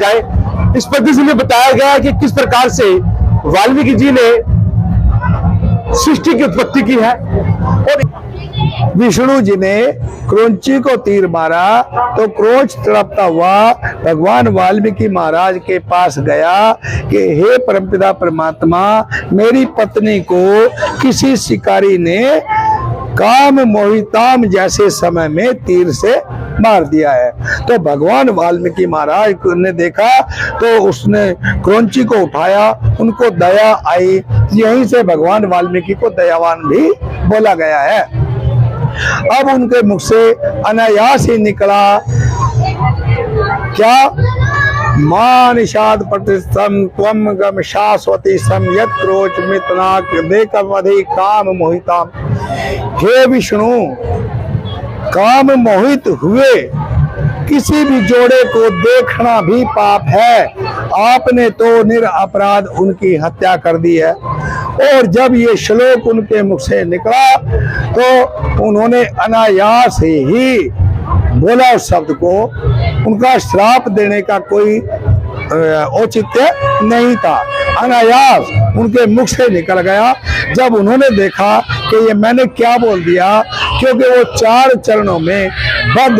जाए। इस प्रदर्शनी में बताया गया है कि किस प्रकार से वाल्मीकि जी ने सृष्टि की उत्पत्ति की है। और विष्णु जी ने क्रौंची को तीर मारा तो क्रौंच तड़पता हुआ भगवान वाल्मीकि महाराज के पास गया कि हे परमपिता परमात्मा, मेरी पत्नी को किसी शिकारी ने काम मोहिताम जैसे समय में तीर से मार दिया है। तो भगवान वाल्मीकि महाराज ने देखा तो उसने क्रौंची को उठाया, उनको दया आई। यहीं से भगवान वाल्मीकि को दयावान भी बोला गया है। अब उनके मुख से अनायास ही निकला क्या, मां निषाद प्रतिष्ठम त्वम गम शाश्वती सम यत क्रोच मितनाक देकमधि काम मोहिताम। हे विष्णु, काम मोहित हुए किसी भी जोड़े को देखना भी पाप है। आपने तो निरपराध उनकी हत्या कर दी है। और जब ये श्लोक उनके मुख से निकला तो उन्होंने अनायास ही बोला उस शब्द को। उनका श्राप देने का कोई औचित्य नहीं था, अनायास उनके मुख से निकल गया। जब उन्होंने देखा कि ये मैंने क्या बोल दिया, क्योंकि वो 4 चरणों में बद्ध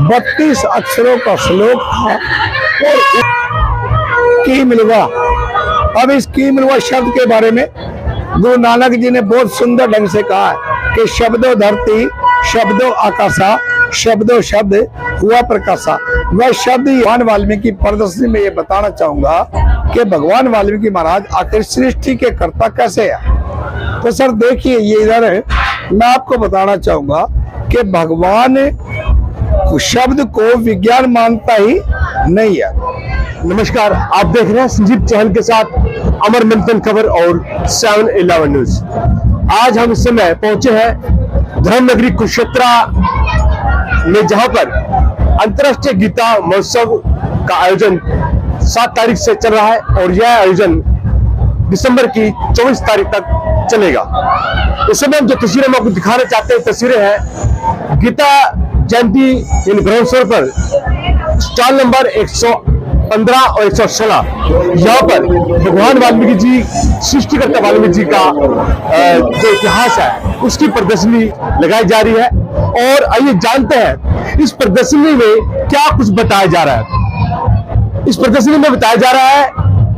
32 अक्षरों का श्लोक था। और की मिलवा, अब इस की मिलवा शब्द के बारे में गुरु नानक जी ने बहुत सुंदर ढंग से कहा है कि शब्दों धरती, शब्दों आकाशा, शब्दों शब्द हुआ प्रकाशा। वह शब्द भगवान वाल्मीकि प्रदर्शनी में ये बताना चाहूंगा कि भगवान वाल्मीकि महाराज आखिर सृष्टि के कर्ता कैसे है। तो सर देखिए, ये इधर है, मैं आपको बताना चाहूंगा कि भगवान शब्द को विज्ञान मानता ही नहीं है। नमस्कार, आप देख रहे हैं संजीव चहल के साथ अमर मंथन खबर और 7-11 न्यूज। आज हम इस समय पहुंचे हैं धर्मनगरी कुरुक्षेत्र में, जहां पर अंतर्राष्ट्रीय गीता महोत्सव का आयोजन 7 तारीख से चल रहा है और यह आयोजन दिसंबर की 24 तारीख तक चलेगा। इस समय हम जो तस्वीरें हम आपको दिखाना चाहते हैं, तस्वीरें हैं गीता जयंती इन ग्रहोत्सव पर स्टॉल नंबर 115 और 116। यहाँ पर भगवान वाल्मीकि जी, सृष्टिकर्ता वाल्मीकि जी का जो इतिहास है उसकी प्रदर्शनी लगाई जा रही है। और आइए जानते हैं इस प्रदर्शनी में क्या कुछ बताया जा रहा है। इस प्रदर्शनी में बताया जा रहा है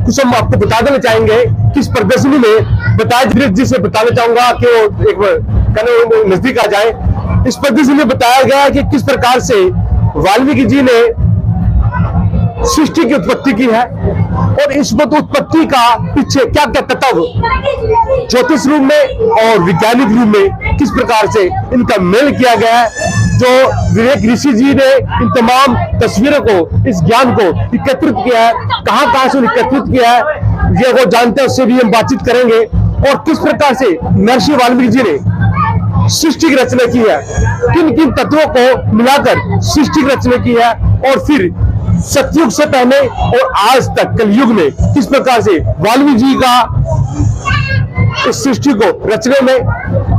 कुछ हम आपको बता देना चाहेंगे कि इस प्रदर्शनी में बताया, जी से बताना चाहूंगा कि वो एक बार नजदीक आ जाए। इस प्रदर्शनी में बताया गया है कि किस प्रकार से वाल्मीकि जी ने सृष्टि की उत्पत्ति की है और इस उत्पत्ति का पीछे क्या क्या तत्व ज्योतिष रूप में और वैज्ञानिक रूप में किस प्रकार से इनका मेल किया गया है। जो विवेक ऋषि जी ने इन तमाम तस्वीरों को, इस ज्ञान को एकत्रित किया है, कहां से एकत्रित किया है, ये वो जानते हैं, उससे भी हम बातचीत करेंगे। और किस प्रकार से महर्षि वाल्मीकि जी ने सृष्टि की रचना की है, किन किन तत्वों को मिलाकर सृष्टि की रचना की है, और फिर सतयुग से पहले और आज तक कलयुग में किस प्रकार से वाल्मीकि जी का इस सृष्टि को रचने में,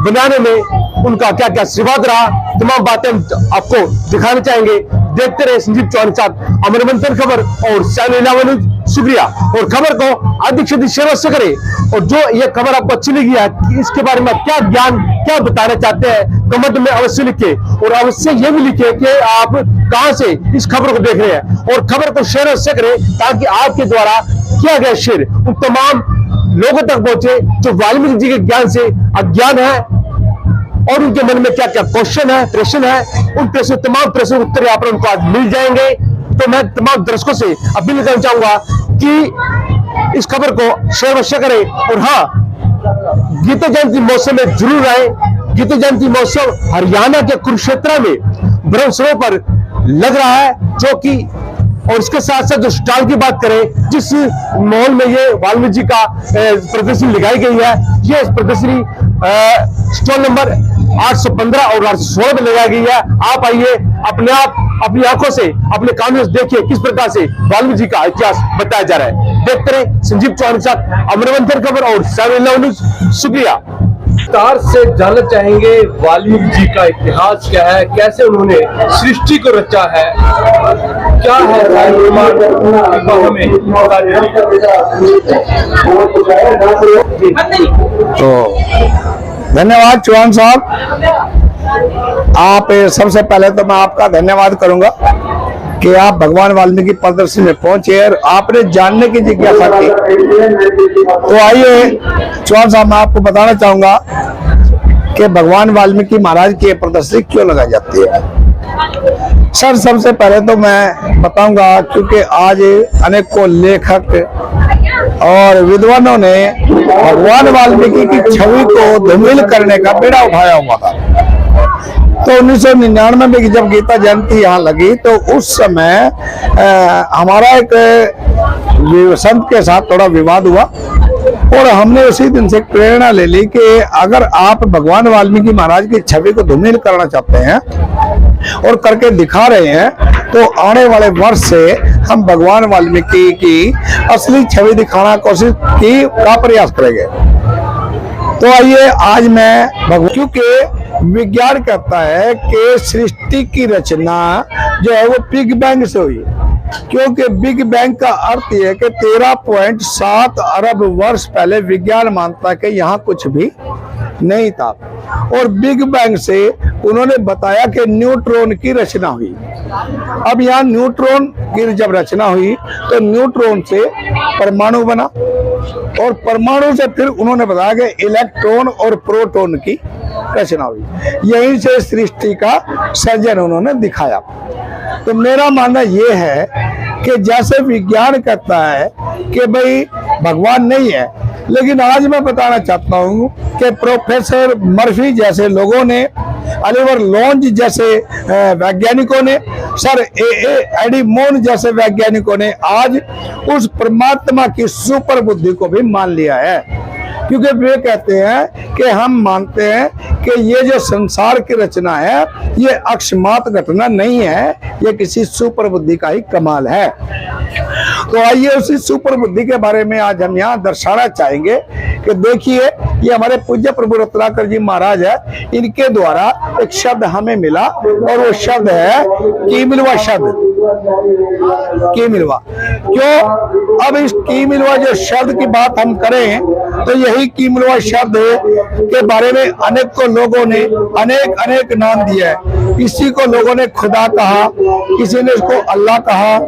बनाने में उनका क्या क्या आशीर्वाद रहा, तमाम बातें आपको दिखाना चाहेंगे। देखते रहे संजीव चौहान के साथ अमर मंथन खबर और 7-11 न्यूज। शुक्रिया, और खबर को अधिक से अधिक शेयर अवश्य करें। और जो ये खबर आपको अच्छी लगी है, इसके बारे में क्या ज्ञान, क्या बताना चाहते हैं, कमेंट में अवश्य लिखिए। और अवश्य ये भी लिखिए कि आप कहां से इस खबर को देख रहे हैं, और खबर को शेयर अवश्य करें ताकि आपके द्वारा किया गया शेयर उन तमाम लोगों तक पहुंचे जो वाल्मीकि जी के ज्ञान से अज्ञान है और उनके मन में क्या क्या क्वेश्चन है, प्रश्न है, उन प्रश्न, तमाम प्रश्नों उत्तर यहाँ पर उनको आज मिल जाएंगे। तो मैं तमाम दर्शकों से अपील करना चाहूंगा कि इस खबर को शेयर अवश्य करें। और हाँ, गीता जयंती महोत्सव में जरूर आए। गीता जयंती महोत्सव हरियाणा के कुरुक्षेत्र में ब्रह्म सरोवर पर लग रहा है, जो कि, और इसके साथ साथ जो स्टॉल की बात करें, जिस मॉल में ये वाल्मीकि जी का प्रदर्शनी लगाई गई है, ये प्रदर्शनी स्टॉल नंबर 815 और 816 में लगाई गई है। आप आइए, अपने आप अपनी आंखों से, अपने कानों से देखिए किस प्रकार से वाल्मीकि जी का इतिहास बताया जा रहा है। देखते रहे संजीव चौहान के साथ अमर मंथन खबर और 7-11 न्यूज। शुक्रिया। विस्तार से जानना चाहेंगे वाल्मीकि जी का इतिहास क्या है, कैसे उन्होंने सृष्टि को रचा है। क्या है साईं निर्माण में? तो धन्यवाद चौहान साहब। आप सबसे पहले तो मैं आपका धन्यवाद करूंगा कि आप भगवान वाल्मीकि प्रदर्शनी में पहुंचे और आपने जानने की जिज्ञासा की। तो आइए चौहान साहब, मैं आपको बताना चाहूंगा कि भगवान वाल्मीकि महाराज की प्रदर्शनी क्यों लगाई जाती है। सर, सबसे पहले तो मैं बताऊंगा, क्योंकि आज अनेकों लेखक और विद्वानों ने भगवान वाल्मीकि की छवि को धूमिल करने का बेड़ा उठाया हुआ था। तो 1999 में जब गीता जयंती यहाँ लगी तो उस समय हमारा एक संत के साथ थोड़ा विवाद हुआ और हमने उसी दिन से प्रेरणा ले ली कि अगर आप भगवान वाल्मीकि महाराज की छवि को धूमिल करना चाहते हैं और करके दिखा रहे हैं, तो आने वाले वर्ष से हम भगवान वाल्मीकि की असली छवि दिखाना कोशिश की का प्रयास करेंगे। तो आइए आज मैं क्योंकि विज्ञान कहता है कि सृष्टि की रचना जो है वो बिग बैंग से हुई, क्योंकि बिग बैंग का अर्थ यह है कि 13.7 अरब वर्ष पहले विज्ञान मानता है कि यहाँ कुछ भी नहीं था। और बिग बैंग से उन्होंने बताया कि न्यूट्रॉन की रचना हुई। अब यहाँ न्यूट्रॉन की जब रचना हुई तो न्यूट्रॉन से परमाणु बना और परमाणु से फिर उन्होंने बताया कि इलेक्ट्रॉन और प्रोटॉन की रचना हुई। यहीं से सृष्टि का सर्जन उन्होंने दिखाया। तो मेरा मानना यह है कि जैसे विज्ञान कहता है कि भाई भगवान नहीं है, लेकिन आज मैं बताना चाहता हूं कि प्रोफेसर मर्फी जैसे लोगों ने, ऑलिवर लॉन्ज जैसे वैज्ञानिकों ने, सर एडी मोन जैसे वैज्ञानिकों ने आज उस परमात्मा की सुपर बुद्धि को भी मान लिया है। क्योंकि वे कहते हैं कि हम मानते हैं कि ये जो संसार की रचना है ये अकस्मात घटना नहीं है, ये किसी सुपर बुद्धि का ही कमाल है। तो आइए उसी सुपर बुद्धि के बारे में आज हम यहाँ दर्शाना चाहेंगे कि देखिए, ये हमारे पूज्य प्रभु रत्नाकर जी महाराज है, इनके द्वारा एक शब्द हमें मिला और वो शब्द है कीमिलवा शब्द। कीमिलवा क्यों? अब इस कीमिलवा जो शब्द की बात हम करें तो यही कीमिलवा शब्द के बारे में अनेकों लोगों ने अनेक अनेक नाम दिया है। किसी को लोगों ने खुदा कहा, किसी ने इसको अल्लाह कहा,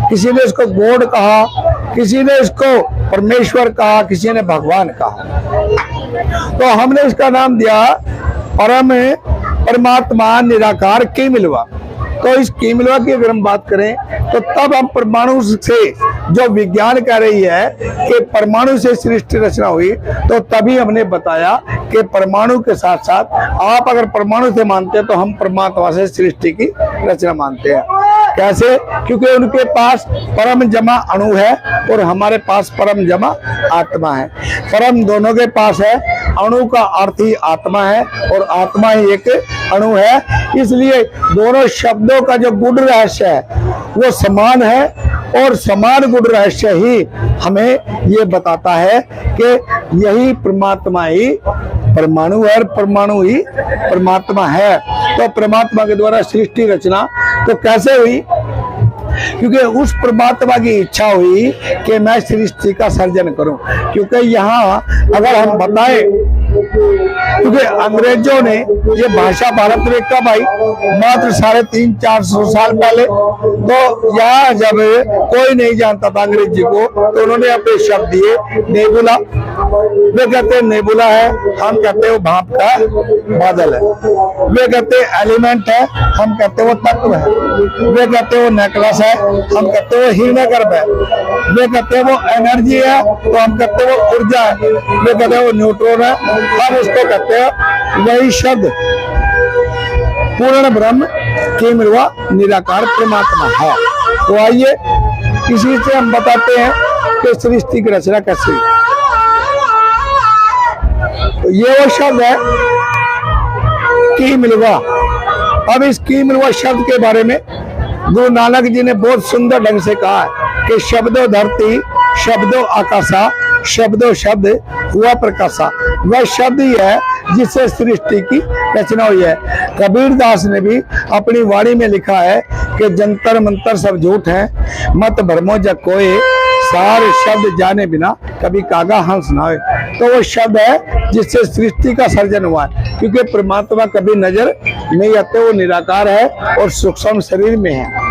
किसी ने इसको गॉड कहा, किसी ने इसको परमेश्वर कहा, किसी ने भगवान कहा। तो हमने इसका नाम दिया परमात्मा निराकार कीमिलवा। तो इस कीमिलवा की अगर हम बात करें तो तब हम परमाणु से, जो विज्ञान कह रही है कि परमाणु से सृष्टि रचना हुई, तो तभी हमने बताया कि परमाणु के साथ साथ आप अगर परमाणु से मानते हैं तो हम परमात्मा से सृष्टि की रचना मानते हैं। कैसे? क्योंकि उनके पास परम जमा अणु है और हमारे पास परम जमा आत्मा है। परम दोनों के पास है, अणु का अर्थ ही आत्मा है और आत्मा ही एक अणु है। इसलिए दोनों शब्दों का जो गुण रहस्य है वो समान है और समान गुण रहस्य ही हमें ये बताता है कि यही परमात्मा ही परमाणु है और परमाणु ही परमात्मा है। तो परमात्मा के द्वारा सृष्टि रचना तो कैसे हुई? क्योंकि उस परमात्मा की इच्छा हुई कि मैं सृष्टि का सर्जन करूं। क्योंकि यहाँ अगर हम बताएं, क्योंकि अंग्रेजों ने ये भाषा भारत में कब आई? मात्र 350-400 साल पहले। तो यहाँ जब कोई नहीं जानता था अंग्रेजी को, तो उन्होंने अपने शब्द दिए नेबुला। वे कहते हैं नेबुला है, हम कहते हैं वो भाप का बादल है। वे कहते हैं एलिमेंट है, हम कहते हैं वो तत्व है। वे कहते हैं वो नेकलेस है, हम कहते हैं वो हिरण्यगर्भ है। वे कहते हैं वो एनर्जी है, तो हम कहते हैं वो ऊर्जा है। वे कहते हैं वो न्यूट्रॉन है, हम उसको कहते हैं वही शब्द पूर्ण ब्रह्म कीमिलवा निराकार परमात्मा है। तो आइए इसी से हम बताते हैं कि सृष्टि की रचना कैसे हुई। तो ये वो शब्द है कीमिलवा। अब इस कीमिलवा शब्द के बारे में गुरु नानक जी ने बहुत सुंदर ढंग से कहा है कि शब्दों धरती, शब्दों आकाशा, शब्दों शब्द हुआ प्रकाशा। वह शब्द ही है जिससे सृष्टि की रचना हुई है। कबीरदास ने भी अपनी वाणी में लिखा है कि जंतर मंतर सब झूठ है, मत भरमो जग कोय, सार शब्द जाने बिना कभी कागा हंस ना होए। तो वो शब्द है जिससे सृष्टि का सर्जन हुआ है, क्योंकि परमात्मा कभी नजर नहीं आते, वो निराकार है और सूक्ष्म शरीर में है।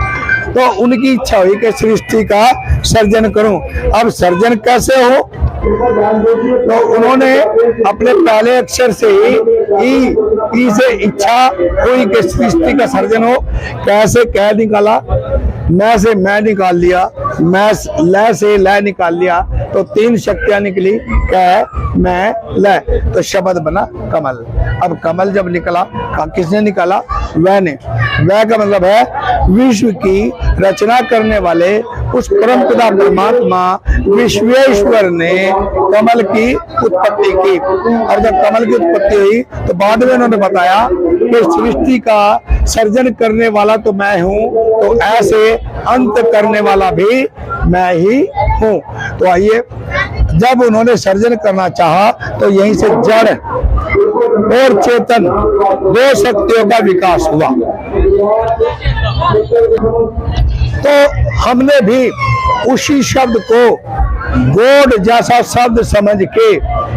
तो उनकी इच्छा हुई कि सृष्टि का सर्जन करूं। अब सर्जन कैसे हो, तो उन्होंने अपने पहले अक्षर से ही ई से इच्छा हुई कि सृष्टि का सर्जन हो। कैसे कह निकाला, मैं से मैं निकाल लिया, मैं लय से लय निकाल लिया, तो तीन शक्तियां निकली, कह मैं लय, तो शब्द बना कमल। अब कमल जब निकला, किसने निकाला, वह ने। वह का मतलब है विश्व की रचना करने वाले उस परम पिता परमात्मा विश्वेश्वर ने कमल की उत्पत्ति की। और जब कमल की उत्पत्ति हुई तो बाद में उन्होंने बताया कि सृष्टि का सर्जन करने वाला तो मैं हूँ, तो ऐसे अंत करने वाला भी मैं ही हूँ। तो आइए, जब उन्होंने सर्जन करना चाहा तो यहीं से जड़ और चेतन दो शक्तियों का विकास हुआ। तो हमने भी उसी शब्द को गोड जैसा शब्द समझ के,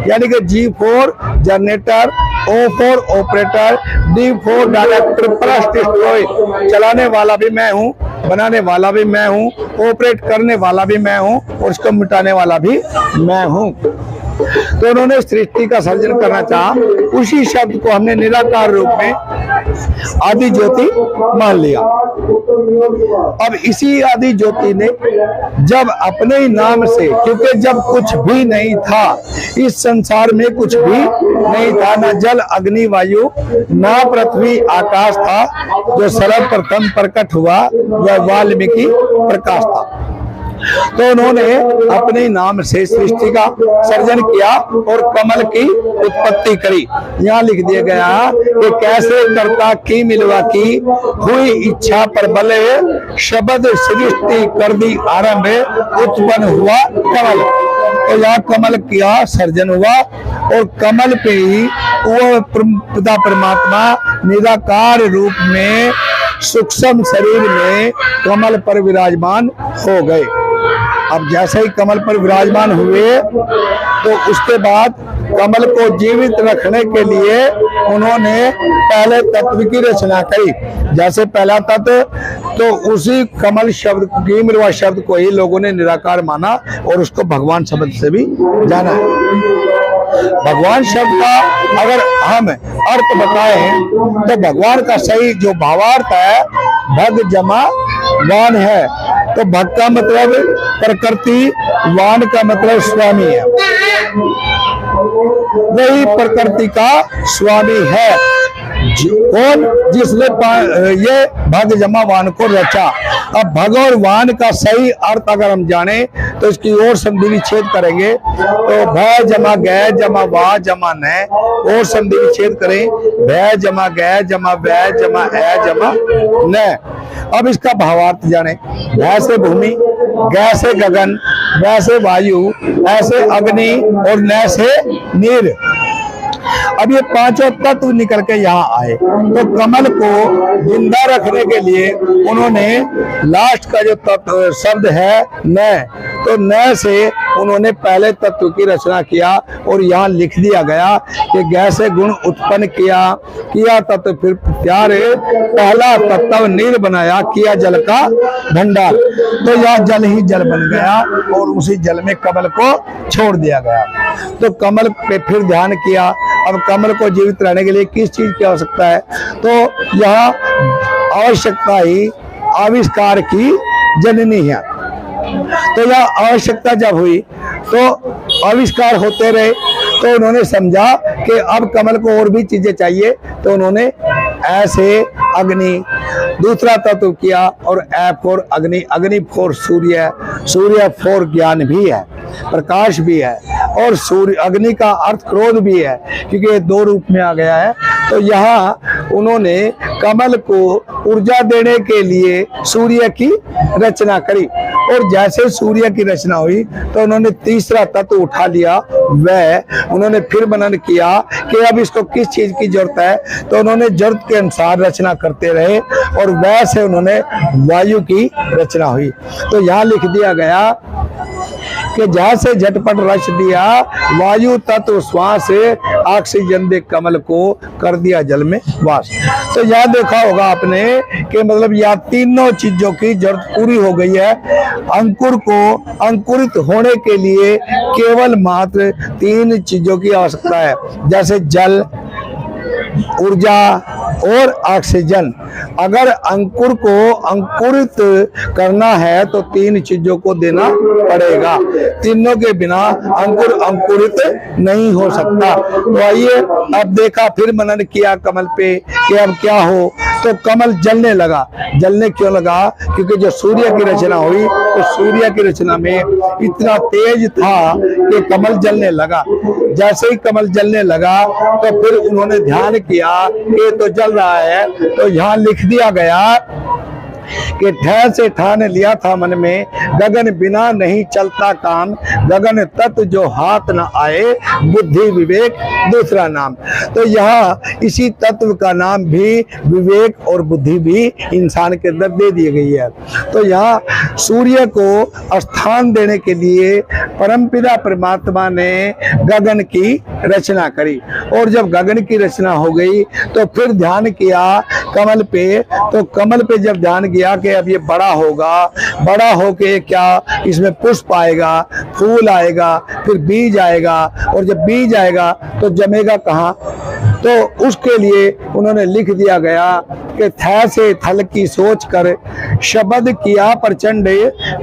यानी कि G4 generator, O for operator, D for director plus destroy, चलाने वाला भी मैं हूँ, बनाने वाला भी मैं हूँ, ऑपरेट करने वाला भी मैं हूँ और उसको मिटाने वाला भी मैं हूँ। तो उन्होंने सृष्टि का सर्जन करना चाहा। उसी शब्द को हमने निराकार रूप में आदि ज्योति मान लिया। अब इसी आदि ज्योति ने जब अपने ही नाम से, क्योंकि जब कुछ भी नहीं था इस संसार में, कुछ भी नहीं था, ना जल अग्नि वायु ना पृथ्वी आकाश था, जो सर्वप्रथम प्रकट हुआ वह वाल्मीकि प्रकाश था। तो उन्होंने अपने नाम से सृष्टि का सर्जन किया और कमल की उत्पत्ति करी। यहाँ लिख दिया गया कि कैसे करता की मिलवा की, हुई इच्छा पर बले, शब्द सृष्टि कर दी आरंभ, उत्पन्न हुआ कमल। तो यहाँ कमल किया सर्जन हुआ और कमल पे ही वो पिता परमात्मा निराकार रूप में सूक्ष्म शरीर में कमल पर विराजमान हो गए। अब जैसे ही कमल पर विराजमान हुए तो उसके बाद कमल को जीवित रखने के लिए उन्होंने पहले तत्व की रचना करी। जैसे पहला तत्व, तो उसी कमल शब्द की मिलवा शब्द को ही लोगों ने निराकार माना और उसको भगवान शब्द से भी जाना है। भगवान शब्द का अगर हम अर्थ बताएं तो भगवान का सही जो भावार्थ है भग जमा वान है। तो भग का मतलब प्रकृति, वान का मतलब स्वामी है, वही प्रकृति का स्वामी है। कौन? जिसने ये भग जमा वान को रचा। अब भग और वान का सही अर्थ अगर हम जाने तो इसकी और संधि विच्छेद करेंगे तो भय जमा गय जमा वा जमा न, और संधि विच्छेद करें भय जमा गय जमा वै जमा ए जमा न। अब इसका भावार्थ जाने। भय से भूमि, गय से गगन, वै से वायु, ऐसे अग्नि और न से नीर। अब ये पांचों तत्व निकल के यहाँ आए तो कमल को जिंदा रखने के लिए उन्होंने लास्ट का जो तत्व शब्द है न, तो न से उन्होंने पहले तत्व की रचना किया और यहाँ लिख दिया गया कि गैसे गुण उत्पन्न किया तत्व फिर प्यार पहला तत्व नीर बनाया, किया जल का भंडार। तो यहाँ जल ही जल बन गया और उसी जल में कमल को छोड़ दिया गया। तो कमल पे फिर ध्यान किया। अब कमल को जीवित रहने के लिए किस चीज की आवश्यकता है? तो यहाँ आवश्यकता ही आविष्कार की जननी है। तो यह आवश्यकता जब हुई तो आविष्कार होते रहे, तो उन्होंने समझा कि अब कमल को और भी चीजें चाहिए, तो उन्होंने ऐसे अग्नि दूसरा तत्व किया और ए फोर अग्नि, अग्नि फोर सूर्य, सूर्य फोर ज्ञान भी है, प्रकाश भी है, और सूर्य अग्नि का अर्थ क्रोध भी है क्योंकि ये दो रूप में आ गया है। तो यहाँ उन्होंने कमल को ऊर्जा देने के लिए सूर्य की रचना करी। और जैसे सूर्य की रचना हुई तो उन्होंने तीसरा तत्व उठा लिया, वह उन्होंने फिर मनन किया कि अब इसको किस चीज की जरूरत है, तो उन्होंने जरूरत के अनुसार रचना करते रहे और वैसे उन्होंने वायु की रचना हुई। तो यहाँ लिख दिया गया कि जहां से झटपट रच दिया वायु तत्व श्वास से ऑक्सीजन दे कमल को कर दिया जल में वास। तो यह देखा होगा आपने कि मतलब यह तीनों चीजों की जरूरत पूरी हो गई है। अंकुर को अंकुरित होने के लिए केवल मात्र 3 चीजों की आवश्यकता है, जैसे जल, ऊर्जा और ऑक्सीजन। अगर अंकुर को अंकुरित करना है तो 3 चीजों को देना पड़ेगा, तीनों के बिना अंकुर अंकुरित नहीं हो सकता। तो आइए अब देखा, फिर मनन किया कमल पे कि अब क्या हो, तो कमल जलने लगा। जलने क्यों लगा? क्योंकि जो सूर्य की रचना हुई तो सूर्य की रचना में इतना तेज था कि कमल जलने लगा। जैसे ही कमल जलने लगा तो फिर उन्होंने ध्यान किया कि तो जल रहा है, तो यहाँ लिख दिया गया कि ठहर से ठान लिया था मन में, गगन बिना नहीं चलता काम, गगन तत्व जो हाथ न आए, बुद्धि विवेक दूसरा नाम। तो यहाँ इसी तत्व का नाम भी विवेक और बुद्धि भी इंसान के अंदर दे दी गई है। तो यहाँ सूर्य को स्थान देने के लिए परमपिता परमात्मा ने गगन की रचना करी। और जब गगन की रचना हो गई तो फिर ध्यान किया कमल पे। तो कमल पे जब ध्यान किया कि अब ये बड़ा होगा, बड़ा होके क्या इसमें पुष्प आएगा, फूल आएगा, फिर बीज आएगा, और जब बीज आएगा तो जमेगा कहाँ, तो उसके लिए उन्होंने लिख दिया गया कि थे से थल की सोच कर शब्द किया प्रचंड,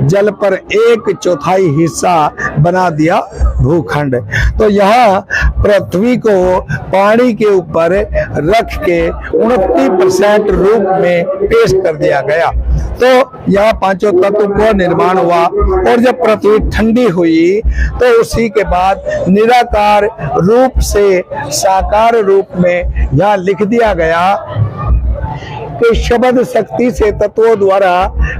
जल पर 1/4 हिस्सा बना दिया भूखंड। तो यहाँ पृथ्वी को पानी के ऊपर रख के 29% रूप में पेश कर दिया गया। तो यहाँ 5 तत्व को निर्माण हुआ। और जब पृथ्वी ठंडी हुई तो उसी के बाद निराकार रूप से साकार रूप में यहाँ लिख दिया गया कि शब्द शक्ति से तत्वों द्वारा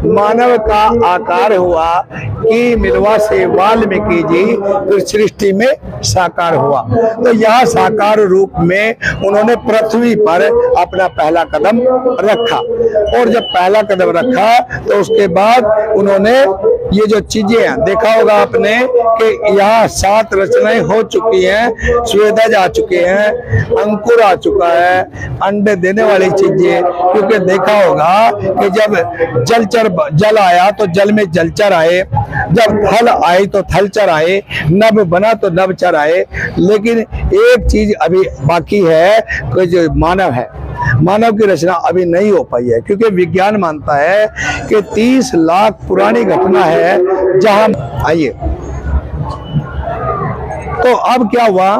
मानव का आकार हुआ कि मिलवा से वाल्मीकि जी फिर सृष्टि में साकार हुआ। तो यहाँ साकार रूप में उन्होंने पृथ्वी पर अपना पहला कदम रखा। और जब पहला कदम रखा तो उसके बाद उन्होंने ये जो चीजें हैं देखा होगा आपने कि यहाँ 7 रचनाएं हो चुकी हैं, स्वेदज आ चुके हैं, अंकुर आ चुका है, अंडे देने वाली चीजें। क्योंकि देखा होगा कि जब जल आया तो जल में जलचर आए, जब थल आई तो थलचर आए, नभ बना तो नभचर आए। लेकिन एक चीज अभी बाकी है कि जो मानव है, मानव की रचना अभी नहीं हो पाई है। क्योंकि विज्ञान मानता है कि 30 लाख पुरानी घटना है जहां आइए। तो अब क्या हुआ,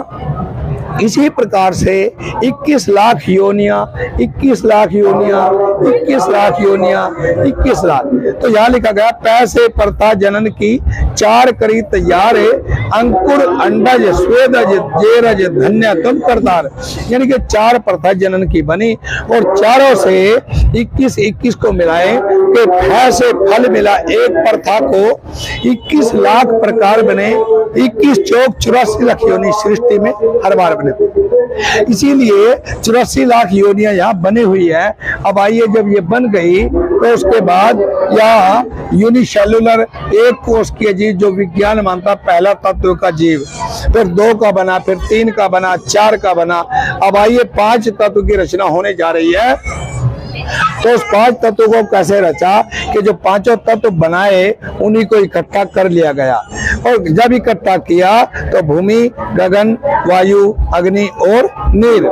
इसी प्रकार से 21 लाख योनियां, 21 लाख योनियां, 21 लाख योनियां, 21 लाख। तो यहाँ लिखा गया पैसे प्रथा जनन की 4 करी तैयार है, अंकुर अंडज स्वेदज जेरज धन्य तुम करतार। यानी कि 4 प्रथा जनन की बनी और चारों से 21 को मिलाए कि पैसे फल मिला। एक प्रथा को 21 लाख प्रकार बने, 21 चौक 84 लाख योनि सृष्टि में हर बार बने। इसीलिए 84 लाख योनियां यहाँ बनी हुई है। अब आइए, जब ये बन गई तो उसके बाद यहाँ यूनिसेलुलर एक कोष की जीव जो विज्ञान मानता पहला तत्व का जीव, फिर 2 का बना, फिर 3 का बना, 4 का बना। अब आइए 5 तत्व की रचना होने जा रही है। तो उस 5 तत्वों को कैसे रचा कि जो 5 तत्व बनाए उन्हीं को इकट्ठा कर लिया गया। और जब इकट्ठा किया तो भूमि, गगन, वायु, अग्नि और नीर।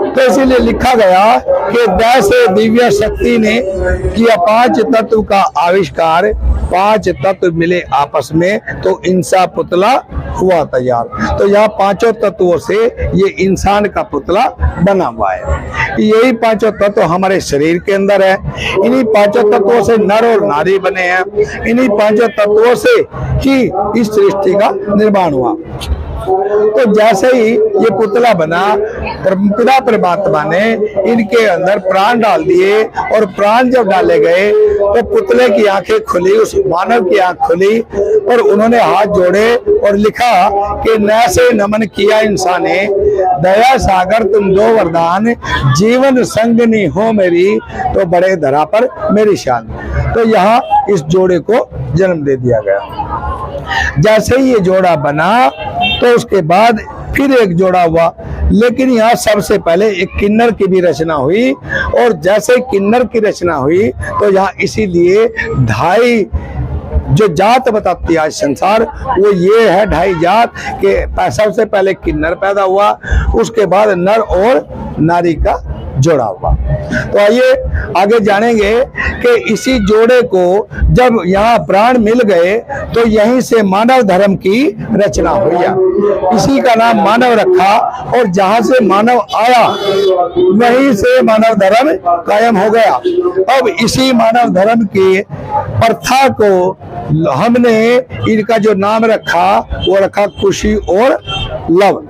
तो इसीलिए लिखा गया कि वैसे दिव्य शक्ति ने किया 5 तत्व का आविष्कार, 5 तत्व मिले आपस में तो इंसान पुतला हुआ तैयार। तो यहाँ 5 तत्वों से ये इंसान का पुतला बना हुआ है। यही 5 तत्व हमारे शरीर के अंदर है। इन्हीं 5 तत्वों से नर और नारी बने हैं। इन्हीं 5 तत्वों से ही इस सृष्टि का निर्माण हुआ। तो जैसे ही ये पुतला बना, पिता परमात्मा ने इनके अंदर प्राण डाल दिए, और प्राण जब डाले गए तो पुतले की आंखें खुली, उस मानव की आंख खुली, और उन्होंने हाथ जोड़े और लिखा कि नैसे नमन किया इंसाने, दया सागर तुम दो वरदान, जीवन संगनी हो मेरी, तो बड़े धरा पर मेरी शान। तो यहाँ इस जोड़े को जन्म दे दिया गया। जैसे ही ये जोड़ा बना तो उसके बाद फिर एक जोड़ा हुआ, लेकिन यहाँ सबसे पहले एक किन्नर की भी रचना हुई, और जैसे किन्नर की रचना हुई तो यहाँ इसीलिए ढाई जो जात बताती है आज संसार, वो ये है ढाई जात के सबसे पहले किन्नर पैदा हुआ, उसके बाद नर और नारी का जोड़ा हुआ। तो आइए आगे जानेंगे कि इसी जोड़े को जब यहाँ प्राण मिल गए तो यहीं से मानव धर्म की रचना हुई है। इसी का नाम मानव रखा, और जहां से मानव आया वहीं से मानव धर्म कायम हो गया। अब इसी मानव धर्म की प्रथा को हमने इनका जो नाम रखा वो रखा खुशी और लव,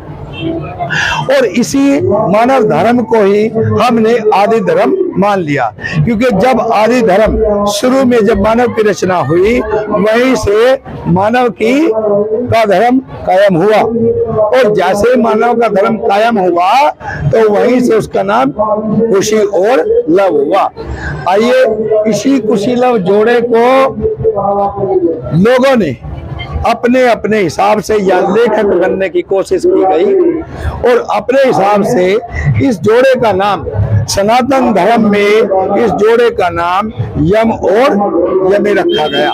और इसी मानव धर्म को ही हमने आदि धर्म मान लिया, क्योंकि जब आदि धर्म शुरू में जब मानव की रचना हुई वहीं से मानव का धर्म कायम हुआ, और जैसे मानव का धर्म कायम हुआ तो वहीं से उसका नाम खुशी और लव हुआ। आइए इसी खुशी लव जोड़े को लोगों ने अपने अपने हिसाब से या लेखक बनने की कोशिश की गई, और अपने हिसाब से इस जोड़े का नाम सनातन धर्म में इस जोड़े का नाम यम और यमी रखा गया।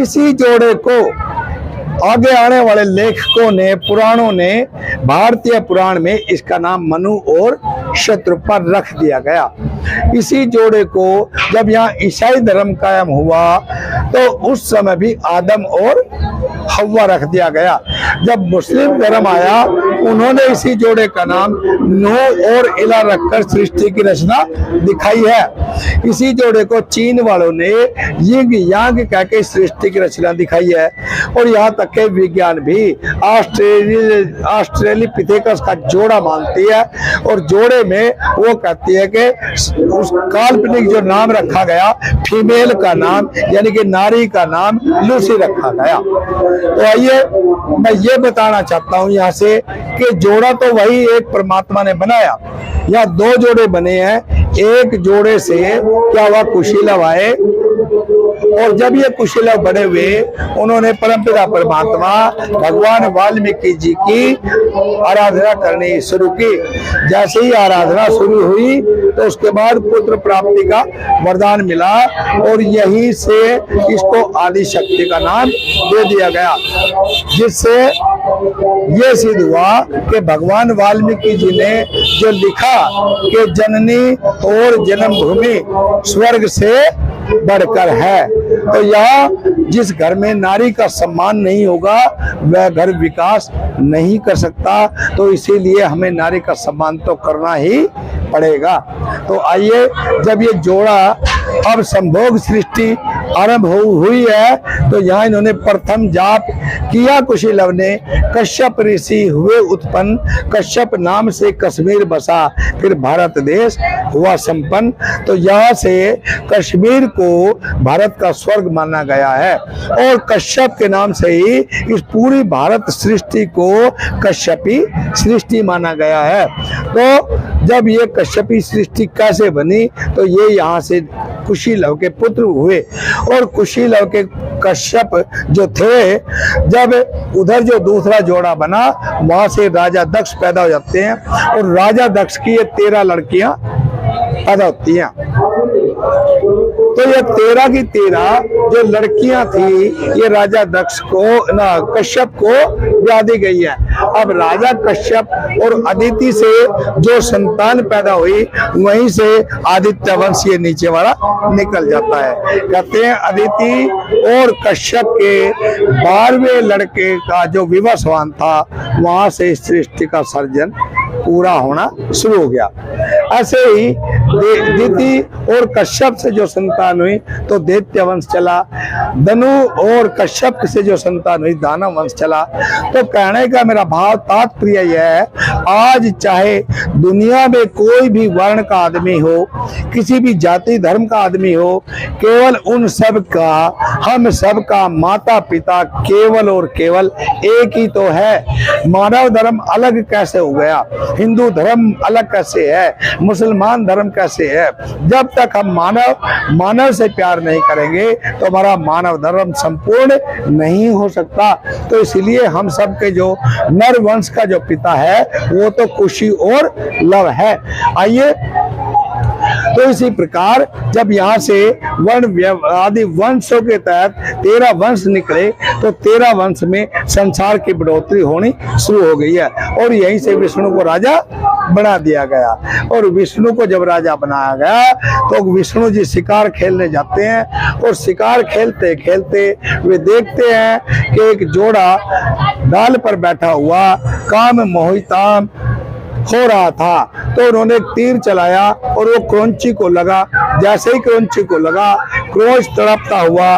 इसी जोड़े को आगे आने वाले लेखकों ने, पुराणों ने, भारतीय पुराण में इसका नाम मनु और शत्रुपा रख दिया गया। इसी जोड़े को जब यहाँ ईसाई धर्म कायम हुआ तो उस समय भी आदम और हव्वा रख दिया गया। जब मुस्लिम धर्म आया उन्होंने इसी जोड़े का नाम नूह और इला रखकर सृष्टि की रचना दिखाई है। इसी जोड़े को चीन वालों ने यिंग यांग कहकर सृष्टि की रचना दिखाई है, और यहाँ तक के विज्ञान भी ऑस्ट्रेलिपिथेकस का जोड़ा मानती है, और जोड़े में वो कहती है कि उस काल्पनिक जो नाम रखा गया फीमेल का नाम यानी कि नारी का नाम लूसी रखा गया। तो आइए मैं ये बताना चाहता हूँ यहाँ से कि जोड़ा तो वही एक परमात्मा ने बनाया। यहाँ दो जोड़े बने हैं, एक जोड़े से क्या हुआ कुशीलव आए, और जब ये कुशीलव बने हुए उन्होंने परमपिता परमात्मा भगवान वाल्मीकि जी की आराधना करनी शुरू की। जैसे ही आराधना शुरू हुई तो उसके बाद पुत्र प्राप्ति का वरदान मिला, और यहीं से इसको आदि शक्ति का नाम दे दिया गया, जिससे ये सिद्ध हुआ कि भगवान वाल्मीकि जी ने जो लिखा कि जननी और जन्मभूमि स्वर्ग से बढ़कर है, तो यहाँ जिस घर में नारी का सम्मान नहीं होगा वह घर विकास नहीं कर सकता। तो इसीलिए हमें नारी का सम्मान तो करना ही पड़ेगा। तो आइए जब ये जोड़ा अब संभोग सृष्टि आरंभ हुई है तो यहाँ इन्होंने प्रथम जाप किया कुशीलव ने, कश्यप ऋषि हुए उत्पन्न, कश्यप नाम से कश्मीर बसा, फिर भारत देश हुआ संपन्न। तो यहाँ से कश्मीर को भारत का स्वर्ग माना गया है, और कश्यप के नाम से ही इस पूरी भारत सृष्टि को कश्यपी सृष्टि माना गया है। तो जब ये कश्यपी सृष्टि कैसे बनी, तो ये यहाँ से कुशीलव के पुत्र हुए, और कुशीलव के कश्यप जो थे, जब उधर जो दूसरा जोड़ा बना वहां से राजा दक्ष पैदा हो जाते हैं, और राजा दक्ष की ये 13 लड़कियां पैदा होती हैं। तो ये 13 की 13 जो लड़कियां थी ये राजा दक्ष को कश्यप को ब्याह दी गई है। अब राजा कश्यप और अदिति से जो संतान पैदा हुई वहीं से आदित्य वंश ये नीचे वाला निकल जाता है। कहते हैं अदिति और कश्यप के 12वें लड़के का जो विवश हुआ था वहां से सृष्टि का सर्जन पूरा होना शुरू हो गया। ऐसे ही दिति और कश्यप से जो संतान हुई तो दैत्य वंश चला, धनु और कश्यप से जो संतान हुई दानव वंश चला। तो कहने का मेरा भाव तात्पर्य यह है, आज चाहे दुनिया में कोई भी वर्ण का आदमी हो, किसी भी जाति धर्म का आदमी हो, केवल उन सब का, हम सब का माता पिता केवल और केवल एक ही तो है। मानव धर्म अलग कैसे हो गया, हिंदू धर्म अलग कैसे है, मुसलमान धर्म कैसे है? जब तक हम मानव से प्यार नहीं करेंगे तो हमारा मानव धर्म संपूर्ण नहीं हो सकता। तो इसलिए हम सब के जो नर वंश का जो पिता है वो तो कुशी और लव है। आइए, तो इसी प्रकार जब यहाँ से वर्ण आदि वंशों के तहत 13 वंश निकले तो 13 वंश में संसार की बढ़ोतरी होनी शुरू हो गई है और यहीं से विष्णु को राजा बना दिया गया। और विष्णु को जब राजा बनाया गया तो विष्णु जी शिकार खेलने जाते हैं और शिकार खेलते खेलते वे देखते हैं कि एक जोड़ा डाल पर बैठा हुआ काम मोहिताम हो रहा था। तो उन्होंने एक तीर चलाया और वो क्रौंची को लगा। जैसे ही क्रौंची को लगा, क्रोच तड़पता हुआ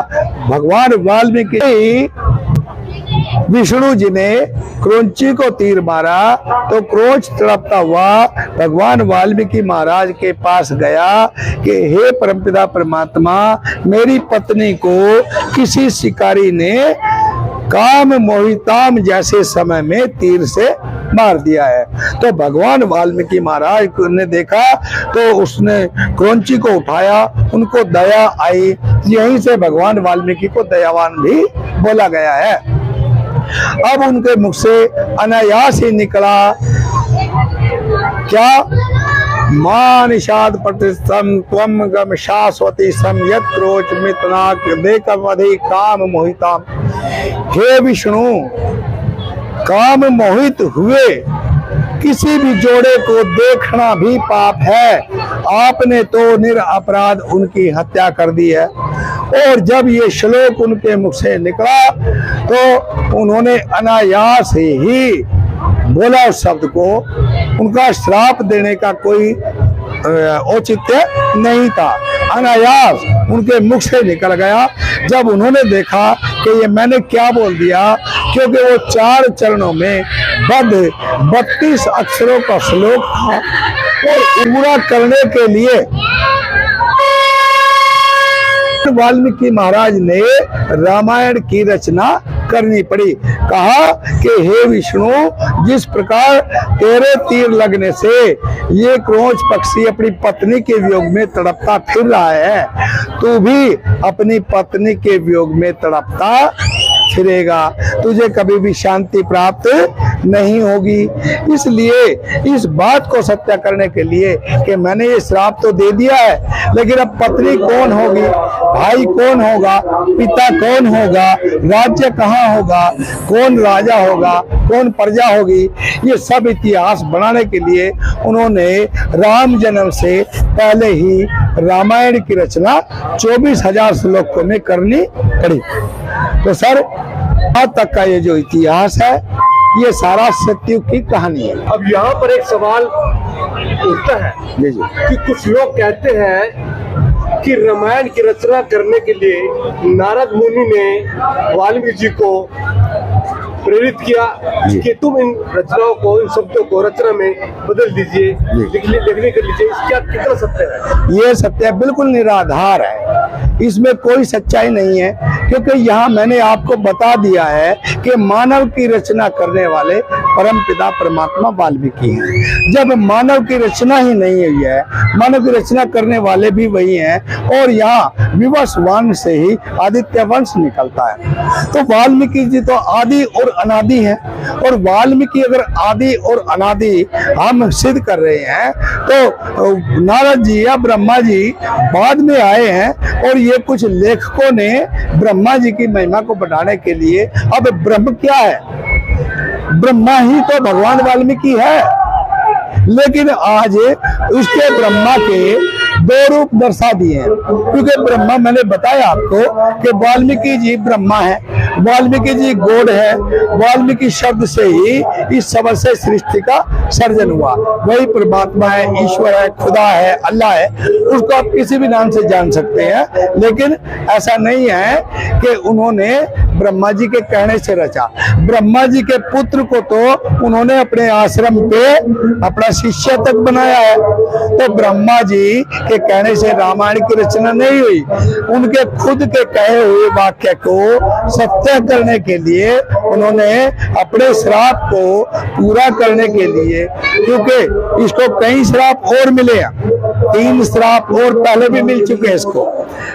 भगवान वाल्मीकि विष्णु जी ने क्रौंची को तीर मारा तो क्रोच तड़पता हुआ भगवान वाल्मीकि महाराज के पास गया कि हे परमपिता परमात्मा, मेरी पत्नी को किसी शिकारी ने काम मोहिताम जैसे समय में तीर से मार दिया है। तो भगवान वाल्मीकि महाराज ने देखा तो उसने क्रौंची को उठाया, उनको दया आई। यहीं से भगवान वाल्मीकि को दयावान भी बोला गया है। अब उनके मुख से अनायास ही निकला क्या, मां निषाद प्रतिष्ठम त्वम गम शाश्वती सम यत् क्रोच मितनाक देकमधि काम मोहिताम। हे विष्णु, काम मोहित हुए किसी भी जोड़े को देखना भी पाप है। आपने तो निरपराध उनकी हत्या कर दी है। और जब ये श्लोक उनके मुख से निकला तो उन्होंने अनायास ही बोला उस शब्द को। उनका श्राप देने का कोई औचित्य नहीं था, अनायास उनके मुख से निकल गया। जब उन्होंने देखा कि ये मैंने क्या बोल दिया, क्योंकि वो 4 चरणों में बद्ध 32 अक्षरों का श्लोक था और पूरा करने के लिए वाल्मीकि महाराज ने रामायण की रचना करनी पड़ी। कहा कि हे विष्णु, जिस प्रकार तेरे तीर लगने से ये क्रोच पक्षी अपनी पत्नी के वियोग में तड़पता फिर रहा है, तू भी अपनी पत्नी के वियोग में तड़पता फिरेगा, तुझे कभी भी शांति प्राप्त नहीं होगी। इसलिए इस बात को सत्य करने के लिए कि मैंने ये श्राप तो दे दिया है, लेकिन अब पत्नी कौन होगी, भाई कौन होगा, पिता कौन होगा, राज्य कहाँ होगा, कौन राजा होगा, कौन प्रजा होगी, ये सब इतिहास बनाने के लिए उन्होंने राम जन्म से पहले ही रामायण की रचना 24,000 श्लोकों में करनी पड़ी। तो सर, आज तक का ये जो इतिहास है ये सारा सतयुग की कहानी है। अब यहाँ पर एक सवाल उठता है कि कुछ लोग कहते हैं कि रामायण की रचना करने के लिए नारद मुनि ने वाल्मीकि जी को प्रेरित किया कि तुम इन रचनाओं को, इन शब्दों को रचना में बदल दीजिए, लिखने कर लीजिए। इसका कितना सत्य है? ये सत्य बिल्कुल निराधार है, इसमें कोई सच्चाई नहीं है, क्योंकि यहाँ मैंने आपको बता दिया है कि मानव की रचना करने वाले परमपिता परमात्मा वाल्मीकि हैं। जब मानव की रचना ही नहीं हुई है, मानव की रचना करने वाले भी वही हैं और यहाँ विवश वंश से ही आदित्य वंश निकलता है। तो वाल्मीकि जी तो आदि और अनादि हैं, और वाल्मीकि अगर आदि और अनादि हम सिद्ध कर रहे हैं तो नारद जी या ब्रह्मा जी बाद में आए हैं और ये कुछ लेखकों ने ब्रह्मा जी की महिमा को बढ़ाने के लिए, अब ब्रह्म क्या है, ब्रह्मा ही तो भगवान वाल्मीकि है, लेकिन आज उसके ब्रह्मा के दो रूप दर्शा दिए हैं। क्योंकि ब्रह्मा, मैंने बताया आपको कि वाल्मीकि जी ब्रह्मा है, वाल्मीकि जी गॉड है, वाल्मीकि शब्द से ही इस शब्द से सृष्टि का सर्जन हुआ। वही परमात्मा है, ईश्वर है, खुदा है, अल्लाह है, उसको आप किसी भी नाम से जान सकते हैं। लेकिन ऐसा नहीं है कि उन्होंने ब्रह्मा जी के कहने से रचा। ब्रह्मा जी के पुत्र को तो उन्होंने अपने आश्रम पे अपना शिष्य तक बनाया है। तो ब्रह्मा जी के कहने से रामायण की रचना नहीं हुई। उनके खुद के कहे हुए वाक्य को सत्य करने के लिए उन्होंने अपने श्राप को पूरा करने के लिए, क्योंकि इसको कई श्राप और मिले हैं, 3 श्राप और पहले भी मिल चुके हैं इसको।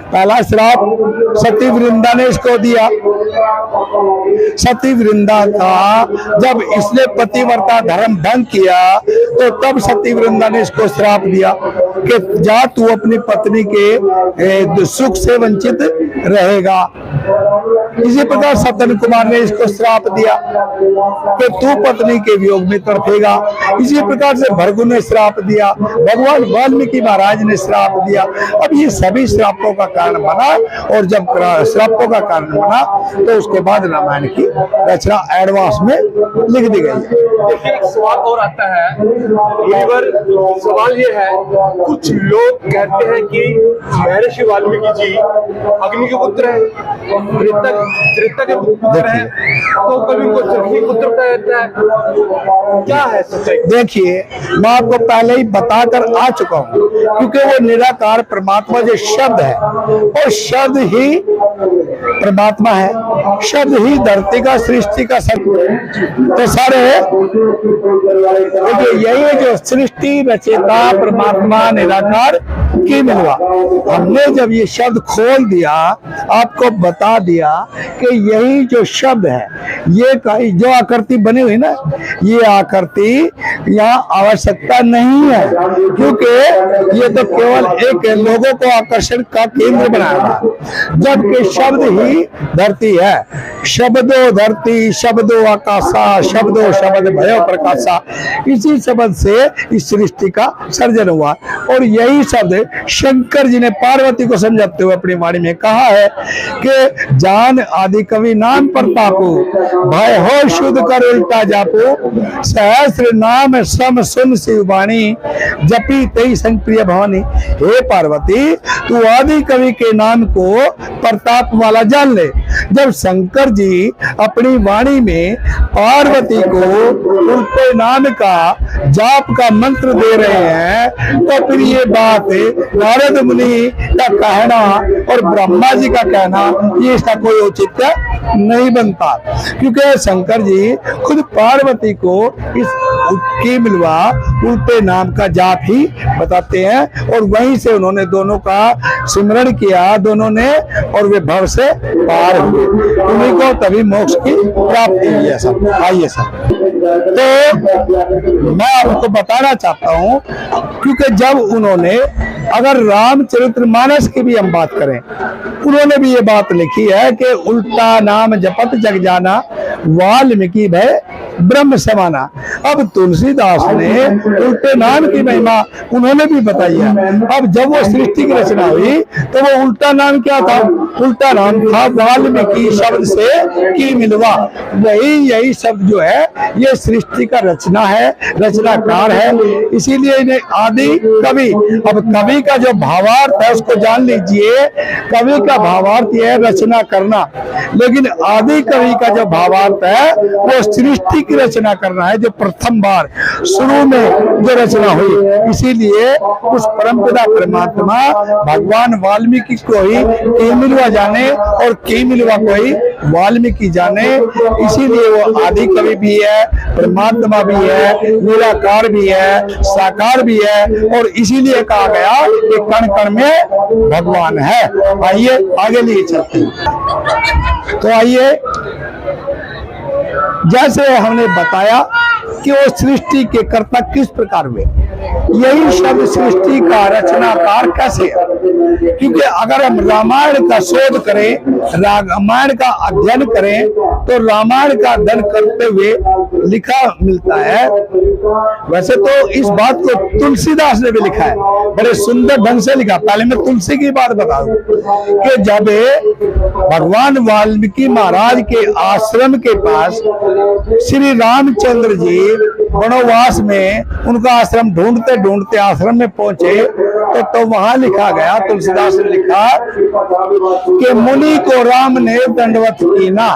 पहला श्राप सती वृंदा ने इसको दिया। सती वृंदा था, जब इसने पतिव्रता धर्म भंग किया तो तब सती वृंदा ने इसको श्राप दिया कि जा तू अपनी पत्नी के सुख से वंचित रहेगा। इसी प्रकार सतन कुमार ने इसको श्राप दिया कि तू पत्नी के वियोग में तड़पेगा। इसी प्रकार से भृगु ने श्राप दिया, भगवान वाल्मीकि महाराज ने श्राप दिया। अब ये सभी श्रापों का कारण बना, और जब श्रापों का कारण बना तो उसके बाद रामायण की रचना एडवांस में लिख दी गई है। देखिए, एक सवाल और आता है मुनिवर, सवाल ये है, कुछ लोग कहते हैं कि महर्षि वाल्मीकि जी अग्नि के पुत्र हैं, त्रेता के पुत्र हैं, तो कभी उनको चरखी पुत्र कहता है, क्या है सच्चाई? देखिए, मैं आपको पहले ही बताकर आ चुका हूँ, क्योंकि वो निराकार परमात्मा जो शब्द है, और शब्द ही परमात्मा है, शब्द ही धरती का, सृष्टि का सत्य है। तो सारे यही है जो सृष्टि रचयिता परमात्मा निराकार की मिलवा। हमने जब ये शब्द खोल दिया, आपको बता दिया कि यही जो शब्द है, ये जो आकृति बनी हुई ना, ये आकृति यहाँ आवश्यकता नहीं है, क्योंकि ये तो केवल एक लोगों को आकर्षण का केंद्र बनाया था, जबकि शब्द ही धरती है। शब्दो धरती, शब्दो आकाशा, शब्दो शब्द भयो प्रकाशा। इसी शब्द से इस सृष्टि का सर्जन हुआ, और यही शब्द शंकर जी ने पार्वती को समझाते हुए अपनी वाणी में कहा है कि जान आदि कवि नाम प्रतापो, भय हो शुद्ध कर उल्टा जापो, सहस्र नाम सम सुन शिव वाणी, जपी तेई संग प्रिय भवानी। हे पार्वती, तू आदि कवि के नाम को प्रताप वाला जान ले। जब शंकर जी अपनी वाणी में पार्वती को उल्टे नाम का जाप का मंत्र दे रहे हैं, तो फिर ये बात नारद मुनि का कहना और ब्रह्मा जी का कहना, ये इसका कोई औचित्य नहीं बनता, क्योंकि शंकर जी खुद पार्वती को इस की मिलवा उल्टे नाम का जाप ही बताते हैं, और वहीं से उन्होंने दोनों का सिमरण किया, दोनों ने, और वे भव से पार हुए। उन्हीं को तभी मोक्ष की प्राप्ति हुई है। सब आइए सब, तो मैं आपको बताना चाहता हूँ, क्योंकि जब उन्होंने, अगर रामचरितमानस की भी हम बात करें, उन्होंने भी ये बात लिखी है कि उल्टा नाम जपत जग जाना, वाल्मीकि भय ब्रह्म समाना। अब तुलसीदास ने उल्टे नाम की महिमा उन्होंने भी बताई है। अब जब वो सृष्टि की रचना हुई तो वो उल्टा नाम क्या था? उल्टा नाम था वाल्मीकि शब्द से की मिलवा। यही शब्द जो है ये सृष्टि का रचना है, रचनाकार है, इसीलिए इन्हें आदि कवि। अब कवि का जो भावार्थ है उसको जान लीजिए। कवि का भावार्थ ये है रचना करना, लेकिन आदि कवि का जो भावार्थ है वो सृष्टि की रचना करना है, जो प्रथम बार शुरू में जो रचना हुई। इसीलिए उस परमपिता परमात्मा भगवान वाल्मीकि को ही केमिलवा जाने और केमिलवा को ही वाल्मीकि जाने। इसीलिए वो आदि कवि भी है, परमात्मा भी है, निराकार भी है, साकार भी है, और इसीलिए कहा गया कि कण कण में भगवान है। आइए आगे लिए चलते हैं। तो आइए, जैसे हमने बताया कि वो सृष्टि के कर्ता किस प्रकार हुए, यही शब्द सृष्टि का रचनाकार कैसे है। क्योंकि अगर हम रामायण का शोध करें, रामायण का अध्ययन करें, तो रामायण का अध्ययन करते हुए लिखा मिलता है। वैसे तो इस बात को तुलसीदास ने भी लिखा है, बड़े सुंदर ढंग से लिखा। पहले मैं तुलसी की बात बताऊं कि जब भगवान वाल्मीकि महाराज के आश्रम के पास श्री रामचंद्र जी वनवास में, उनका आश्रम ढूंढते ढूंढते आश्रम में पहुंचे, तो वहां लिखा गया, तुलसीदास ने लिखा कि मुनि को राम ने दंडवत कीना।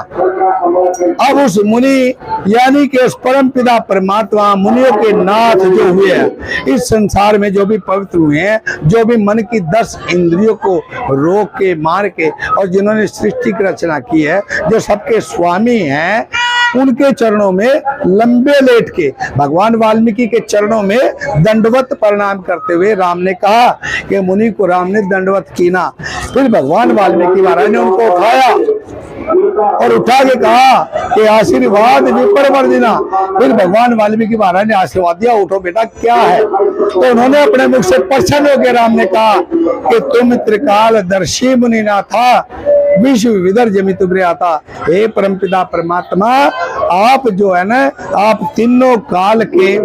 अब उस मुनि यानी कि उस परम पिता परमात्मा, मुनियों के नाथ जो हुए हैं इस संसार में, जो भी पवित्र हुए हैं, जो भी मन की 10 इंद्रियों को रोक के, मार के, और जिन्होंने सृष्टि की रचना की है, जो सबके स्वामी हैं, उनके चरणों में लंबे लेट के भगवान वाल्मीकि के चरणों में दंडवत प्रणाम करते हुए राम ने कहा कि मुनि को राम ने दंडवत कीना। फिर भगवान वाल्मीकि महाराज ने उनको उठाया और उठा के कहा कि आशीर्वाद विपर देना। फिर भगवान वाल्मीकि महाराज ने आशीर्वाद दिया, उठो बेटा क्या है। तो उन्होंने अपने मुख से प्रसन्न होकर राम ने कहा कि तुम त्रिकाल दर्शी मुनि ना था, विश्व विदर जमितु आता। हे परमपिता परमात्मा, आप जो है ना, आप तीनों काल के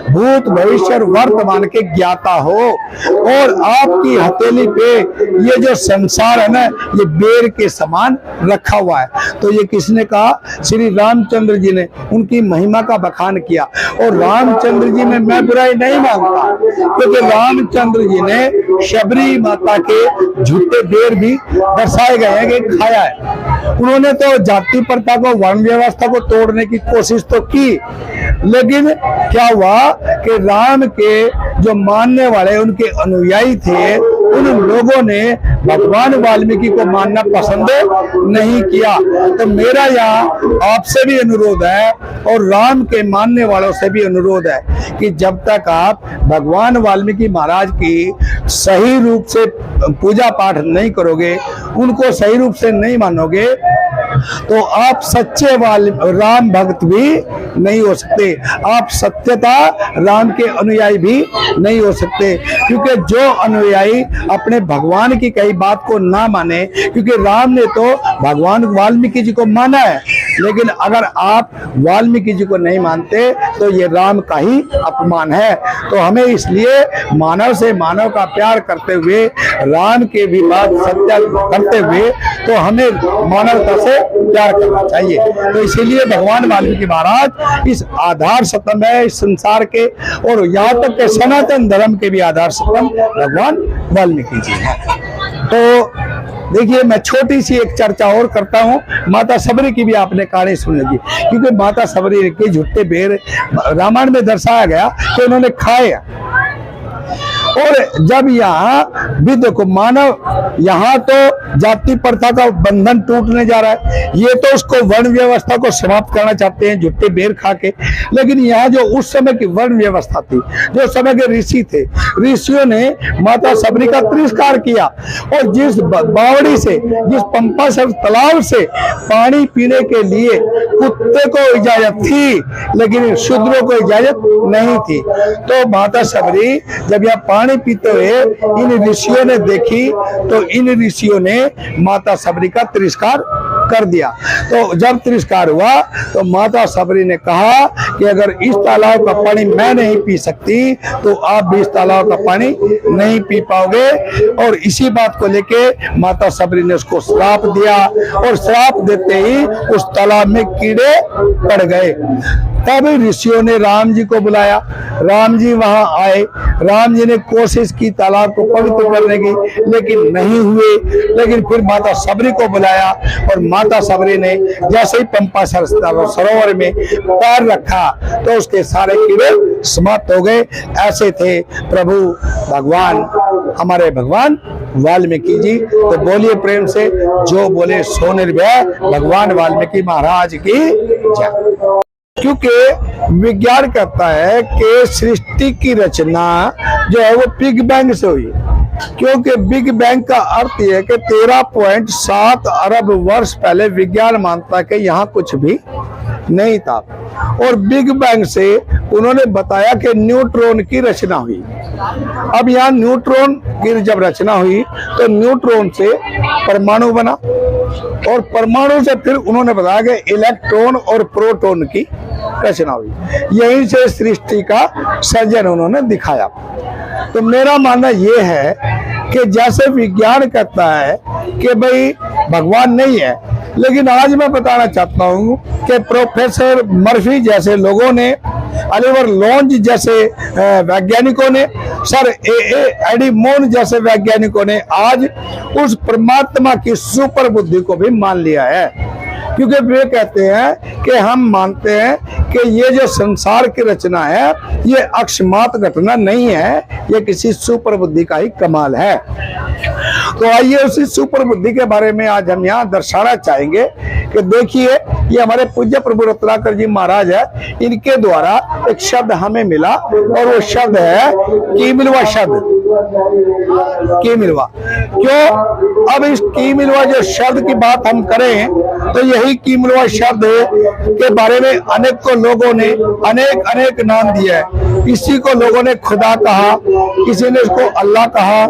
भूत भविष्य और वर्तमान के ज्ञाता हो, और आपकी हथेली पे ये जो संसार है ना, ये बेर के समान रखा हुआ है। तो ये किसने कहा? श्री रामचंद्र जी ने उनकी महिमा का बखान किया। और रामचंद्र जी में मैं बुराई नहीं मानता, क्योंकि रामचंद्र जी ने शबरी माता के झूठे बेर भी दर्शाए गए हैं कि खाया है। उन्होंने तो जाति प्रथा को, वर्ण व्यवस्था को तोड़ने की कोशिश तो की, लेकिन क्या हुआ कि राम के जो मानने वाले उनके अनुयायी थे, उन लोगों ने भगवान वाल्मीकि को मानना पसंद नहीं किया। तो मेरा यहाँ आपसे भी अनुरोध है और राम के मानने वालों से भी अनुरोध है कि जब तक आप भगवान वाल्मीकि महाराज की सही रूप से पूजा पाठ नहीं करोगे, उनको सही रूप से नहीं मानोगे, तो आप सच्चे राम भक्त भी नहीं हो सकते, आप सत्यता राम के अनुयायी भी नहीं हो सकते। क्योंकि जो अनुयायी अपने भगवान की कई बात को ना माने, क्योंकि राम ने तो भगवान वाल्मीकि जी को माना है, लेकिन अगर आप वाल्मीकि जी को नहीं मानते तो ये राम का ही अपमान है। तो हमें इसलिए मानव से मानव का प्यार करते हुए, राम के भी बात सत्य करते हुए, तो हमें मानवता से प्यार करना चाहिए। तो इसीलिए भगवान वाल्मीकि महाराज इस आधार सतम है इस संसार के, और यहाँ तक के सनातन धर्म के भी आधार सतम भगवान वाल्मीकि जी हैं। तो देखिए, मैं छोटी सी एक चर्चा और करता हूँ। माता सबरी की भी आपने कहानी सुन ली, क्योंकि माता सबरी के झूठे बेर रामायण में दर्शाया गया कि उन्होंने खाए। और जब यहाँ विद को मानव, यहाँ तो जाति प्रथा का बंधन टूटने जा रहा है, ये तो उसको वर्ण व्यवस्था को समाप्त करना चाहते हैं झूठे बेर खा के। लेकिन यहाँ जो उस समय की वर्ण व्यवस्था थी, जो समय के ऋषि थे, ऋषियों ने माता सबरी का तिरस्कार किया, और जिस बावड़ी से, जिस पंपासर तालाब से पानी पीने के लिए कुत्ते को इजाजत थी, लेकिन शूद्रों को इजाजत नहीं थी, तो माता सबरी जब यह पानी पीते हुए इन ऋषियों ने देखी, तो इन ऋषियों ने माता सबरी का तिरस्कार कर दिया। तो जब तिरस्कार हुआ तो माता सबरी ने कहा कि अगर इस तालाब का पानी मैं नहीं पी सकती, तो आप भी इस तालाब का पानी नहीं पी पाओगे। और इसी बात को लेके माता सबरी ने उसको श्राप दिया, और श्राप देते ही उस तालाब में कीड़े पड़ गए। तब ऋषियों ने राम जी को बुलाया, राम जी वहां आए, राम जी ने कोशिश की तालाब को पवित्र करने की, लेकिन नहीं हुए। लेकिन फिर माता सबरी को बुलाया, और माता सबरी ने जैसे ही पंपा सरोवर में पैर रखा तो उसके सारे कीड़े समाप्त हो गए। ऐसे थे प्रभु भगवान, हमारे भगवान वाल्मीकि जी। तो बोलिए प्रेम से, जो बोले सो निर्भय, भगवान वाल्मीकि महाराज की जय। क्योंकि विज्ञान कहता है कि सृष्टि की रचना जो है वो बिग बैंग से हुई, क्योंकि बिग बैंग का अर्थ यह है कि 13.7 अरब वर्ष पहले विज्ञान मानता है कि यहाँ कुछ भी नहीं था। और बिग बैंग से उन्होंने बताया कि न्यूट्रॉन की रचना हुई। अब यहाँ न्यूट्रॉन की जब रचना हुई तो न्यूट्रॉन से परमाणु बना, और परमाणु से फिर उन्होंने बताया कि इलेक्ट्रॉन और प्रोटॉन की रचना हुई। यहीं से सृष्टि का सर्जन उन्होंने दिखाया। तो मेरा मानना यह है कि जैसे विज्ञान कहता है कि भाई भगवान नहीं है, लेकिन आज मैं बताना चाहता हूं कि प्रोफेसर मर्फी जैसे लोगों ने, ऑलिवर लॉन्ज जैसे वैज्ञानिकों ने, सर एडी मोन जैसे वैज्ञानिकों ने आज उस परमात्मा की सुपर बुद्धि को भी मान लिया है। क्योंकि वे कहते हैं कि हम मानते हैं कि ये जो संसार की रचना है ये अकस्मात घटना नहीं है, ये किसी सुपर बुद्धि का ही कमाल है। तो आइए उसी सुपर बुद्धि के बारे में आज हम यहाँ दर्शाना चाहेंगे कि देखिए, ये हमारे पूज्य प्रभु रत्नाकर जी महाराज है, इनके द्वारा एक शब्द हमें मिला और वो शब्द है कीमिलवा शब्द। कीमिलवा क्यों? अब इस कीमिलवा जो शब्द की बात हम करें तो यही कीमिलवा शब्द के बारे में अनेकों लोगों ने अनेक नाम दिया है। किसी को लोगों ने खुदा कहा, किसी ने इसको अल्लाह कहा,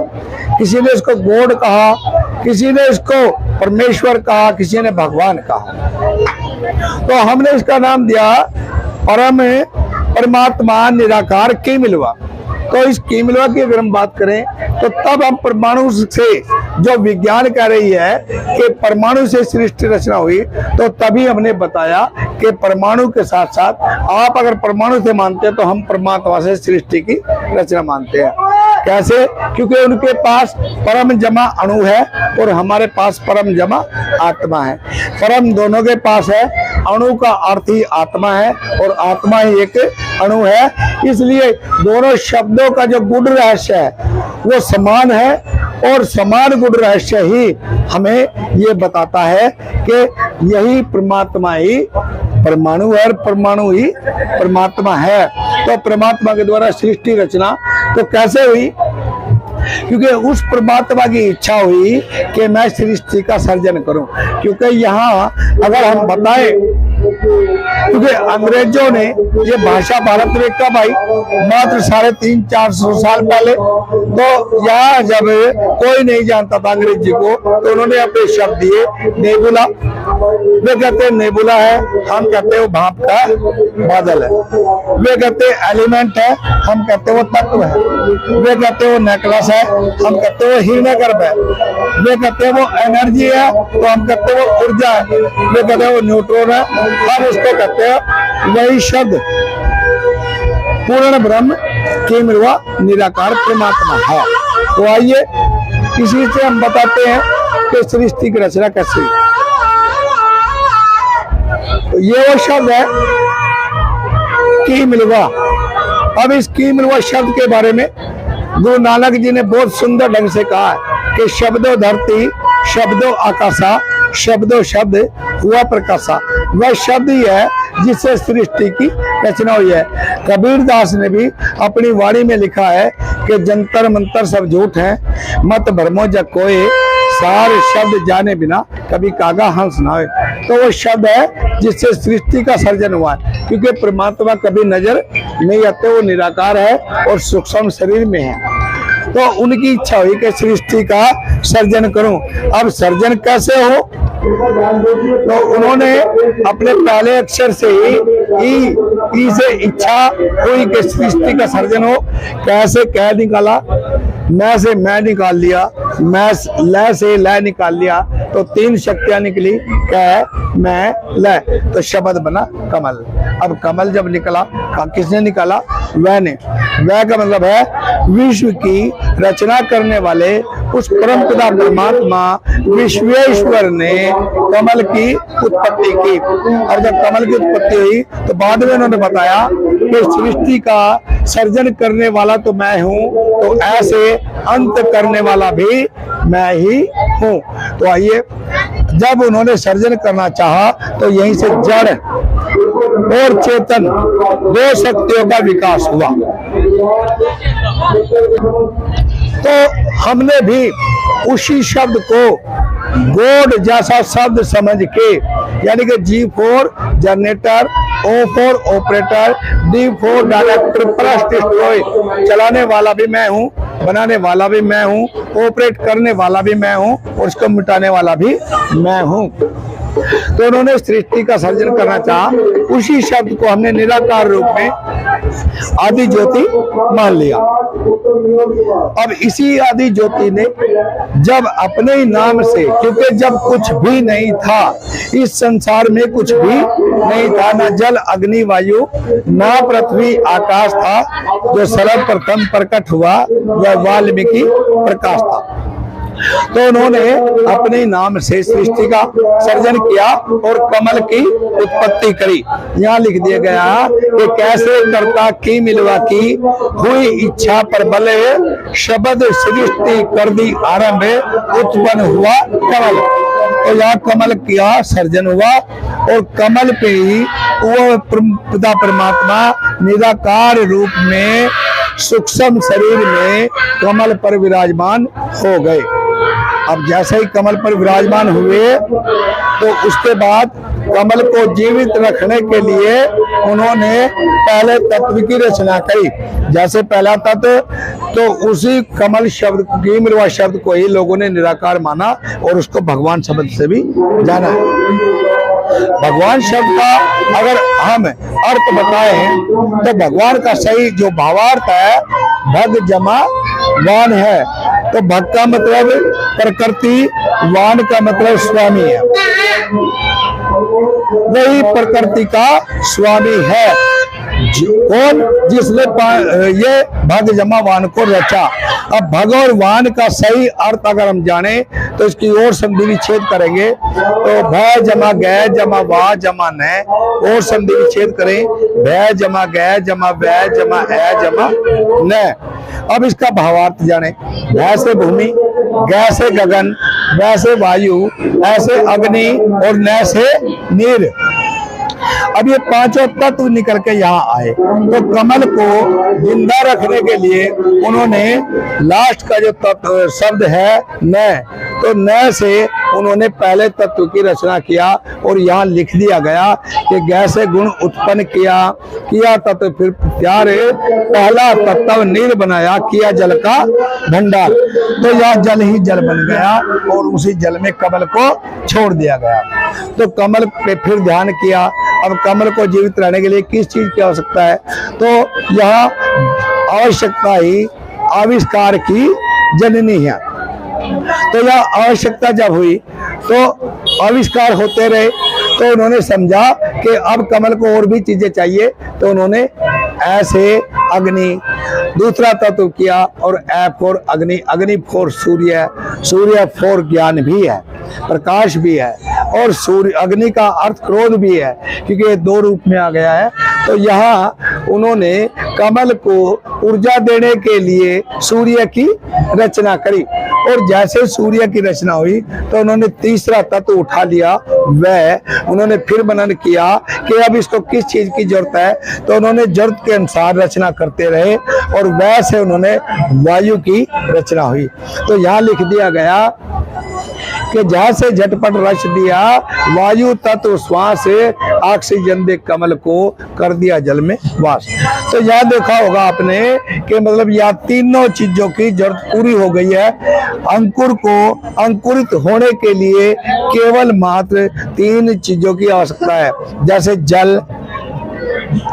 किसी ने इसको गॉड कहा, किसी ने इसको परमेश्वर कहा, किसी ने भगवान कहा। तो हमने इसका नाम दिया परमात्मा निराकार कीमिलवा। तो इस कीमिलवा की अगर हम बात करें तो तब हम परमाणु से, जो विज्ञान कह रही है कि परमाणु से सृष्टि रचना हुई, तो तभी हमने बताया कि परमाणु के साथ साथ आप अगर परमाणु से मानते हैं तो हम परमात्मा से सृष्टि की रचना मानते हैं। कैसे? क्योंकि उनके पास परम जमा अणु है और हमारे पास परम जमा आत्मा है। परम दोनों के पास है, अणु का अर्थ ही आत्मा है और आत्मा ही एक अणु है। इसलिए दोनों शब्दों का जो गुण रहस्य है वो समान है, और समान गुण रहस्य ही हमें ये बताता है कि यही परमात्मा ही परमाणु है और परमाणु ही परमात्मा है। तो परमात्मा के द्वारा सृष्टि रचना तो कैसे हुई? क्योंकि उस परमात्मा की इच्छा हुई कि मैं सृष्टि का सर्जन करूं। क्योंकि यहाँ अगर हम बताएं, क्योंकि अंग्रेजों ने ये भाषा भारत में कब आई? मात्र 350-400 साल पहले। तो यहाँ जब कोई नहीं जानता था अंग्रेजी को, तो उन्होंने अपने शब्द दिए नेबुला। वे कहते हैं नेबुला है, हम कहते हैं वो भाप का बादल है। वे कहते हैं एलिमेंट है, हम कहते हैं वो तत्व है। वे कहते हैं वो नेकलेस है, हम कहते हैं वो हिरण्यगर्भ है। वे कहते हैं वो एनर्जी है, तो हम कहते हैं वो ऊर्जा है। वे कहते हैं वो न्यूट्रॉन है, हम उसको कहते हैं वही शब्द पूर्ण ब्रह्म कीमिलवा निराकार परमात्मा है। तो आइए इसी से हम बताते हैं कि सृष्टि की रचना कैसे हुई। तो ये वो शब्द है कीमिलवा। अब इस कीमिलवा शब्द के बारे में गुरु नानक जी ने बहुत सुंदर ढंग से कहा है कि शब्दों धरती, शब्दों आकाशा, शब्दों शब्द हुआ प्रकाशा। वह शब्द ही है जिससे सृष्टि की रचना हुई है। कबीर दास ने भी अपनी वाणी में लिखा है कि जंतर मंतर सब झूठ है, मत भरमो जग कोय, सारे शब्द जाने बिना कभी कागा हंस ना होए। तो वो शब्द है जिससे सृष्टि का सर्जन हुआ है। क्योंकि परमात्मा कभी नजर नहीं आते, वो निराकार है और सूक्ष्म शरीर में है। तो उनकी इच्छा हुई कि सृष्टि का सर्जन करूं। अब सर्जन कैसे हो? तो उन्होंने अपने पहले अक्षर से ही ई से इच्छा हुई कि सृष्टि का सर्जन हो। कैसे? कह निकाला, मैं से मैं निकाल लिया, मैं लय से लय निकाल लिया, तो 3 शक्तियां निकली, कह मैं लय, तो शब्द बना कमल। अब कमल जब निकला, किसने निकाला? वह ने। वह का मतलब है विश्व की रचना करने वाले उस परम पिता परमात्मा विश्वेश्वर ने कमल की उत्पत्ति की। और जब कमल की उत्पत्ति हुई तो बाद में उन्होंने बताया कि सृष्टि का सर्जन करने वाला तो मैं हूँ, तो ऐसे अंत करने वाला भी मैं ही हूँ। तो आइए, जब उन्होंने सर्जन करना चाहा तो यहीं से जड़ और चेतन 2 शक्तियों का विकास हुआ। तो हमने भी उसी शब्द को गॉड जैसा शब्द समझ के यानी कि G4 generator, O4 operator, D4 director plus destroy, चलाने वाला भी मैं हूँ, बनाने वाला भी मैं हूँ, ऑपरेट करने वाला भी मैं हूँ और इसको मिटाने वाला भी मैं हूँ। तो उन्होंने सृष्टि का सर्जन करना चाहा, उसी शब्द को हमने निराकार रूप में आदि ज्योति मान लिया। अब इसी आदि ज्योति ने जब अपने ही नाम से, क्योंकि जब कुछ भी नहीं था इस संसार में, कुछ भी नहीं था, ना जल अग्नि वायु ना पृथ्वी आकाश था, जो सर्वप्रथम प्रकट हुआ वह वाल्मीकि प्रकाश था। तो उन्होंने अपने नाम से सृष्टि का सर्जन किया और कमल की उत्पत्ति करी। यहाँ लिख दिया गया कि कैसे कर्ता की मिलवा की, हुई इच्छा पर बले, शब्द सृष्टि कर दी आरंभ, उत्पन्न हुआ कमल। तो यहाँ कमल किया सर्जन हुआ और कमल पे ही वो पिता परमात्मा निराकार रूप में सूक्ष्म शरीर में कमल पर विराजमान हो गए। अब जैसे ही कमल पर विराजमान हुए तो उसके बाद कमल को जीवित रखने के लिए उन्होंने पहले तत्व की रचना करी। जैसे पहला तत्व, तो उसी कमल शब्द की मिलवा शब्द को ही लोगों ने निराकार माना और उसको भगवान शब्द से भी जाना है। भगवान शब्द का अगर हम अर्थ बताएं तो भगवान का सही जो भावार्थ है भग जमा वान है। तो भग का मतलब प्रकृति, वान का मतलब स्वामी है, वही प्रकृति का स्वामी है। कौन? जिसने ये भग जमा वान को रचा। अब भग और वान का सही अर्थ अगर हम जाने तो इसकी और संधि विच्छेद करेंगे तो भ जमा गै जमा वा जमा न, और संधि विच्छेद करें भय जमा गै जमा वै जमा ए जमा न। अब इसका भावार्थ जाने। भय से भूमि, गै से गगन, वै से वायु, ऐसे अग्नि और न से नीर। अब ये पांचों तत्व निकल के यहाँ आए तो कमल को जिंदा रखने के लिए उन्होंने लास्ट का जो तत्व शब्द है न, तो न से उन्होंने पहले तत्व की रचना किया और यहाँ लिख दिया गया कि गैसे गुण उत्पन्न किया तत्व फिर प्यार पहला तत्व नीर बनाया, किया जल का भंडार। तो यह जल ही जल बन गया और उसी जल में कमल को छोड़ दिया गया। तो कमल पे फिर ध्यान किया। अब कमल को जीवित रहने के लिए किस चीज की आवश्यकता है? तो यह आवश्यकता ही आविष्कार की जननी है। तो यह आवश्यकता जब हुई तो आविष्कार होते रहे तो उन्होंने समझा कि अब कमल को और भी चीजें चाहिए, तो उन्होंने ऐसे अग्नि दूसरा तत्व किया और ऐप और अग्नि, अग्नि फोर सूर्य, सूर्य फोर ज्ञान भी है, प्रकाश भी है और सूर्य अग्नि का अर्थ क्रोध भी है क्योंकि ये दो रूप में आ गया है। तो यहाँ उन्होंने कमल को ऊर्जा देने के लिए सूर्य की रचना करी और जैसे सूर्य की रचना हुई तो उन्होंने तीसरा तत्व उठा लिया। वह उन्होंने फिर मनन किया कि अब इसको किस चीज की जरूरत है, तो उन्होंने जरूरत के अनुसार रचना करते रहे और वैसे उन्होंने वायु की रचना हुई। तो यहाँ लिख दिया गया कि जहां से झटपट रच दिया वायु तत्व श्वास से ऑक्सीजन दे कमल को कर दिया जल में वास। तो यह देखा होगा आपने कि मतलब यह तीनों चीजों की जरूरत पूरी हो गई है। अंकुर को अंकुरित होने के लिए केवल मात्र तीन चीजों की आवश्यकता है, जैसे जल,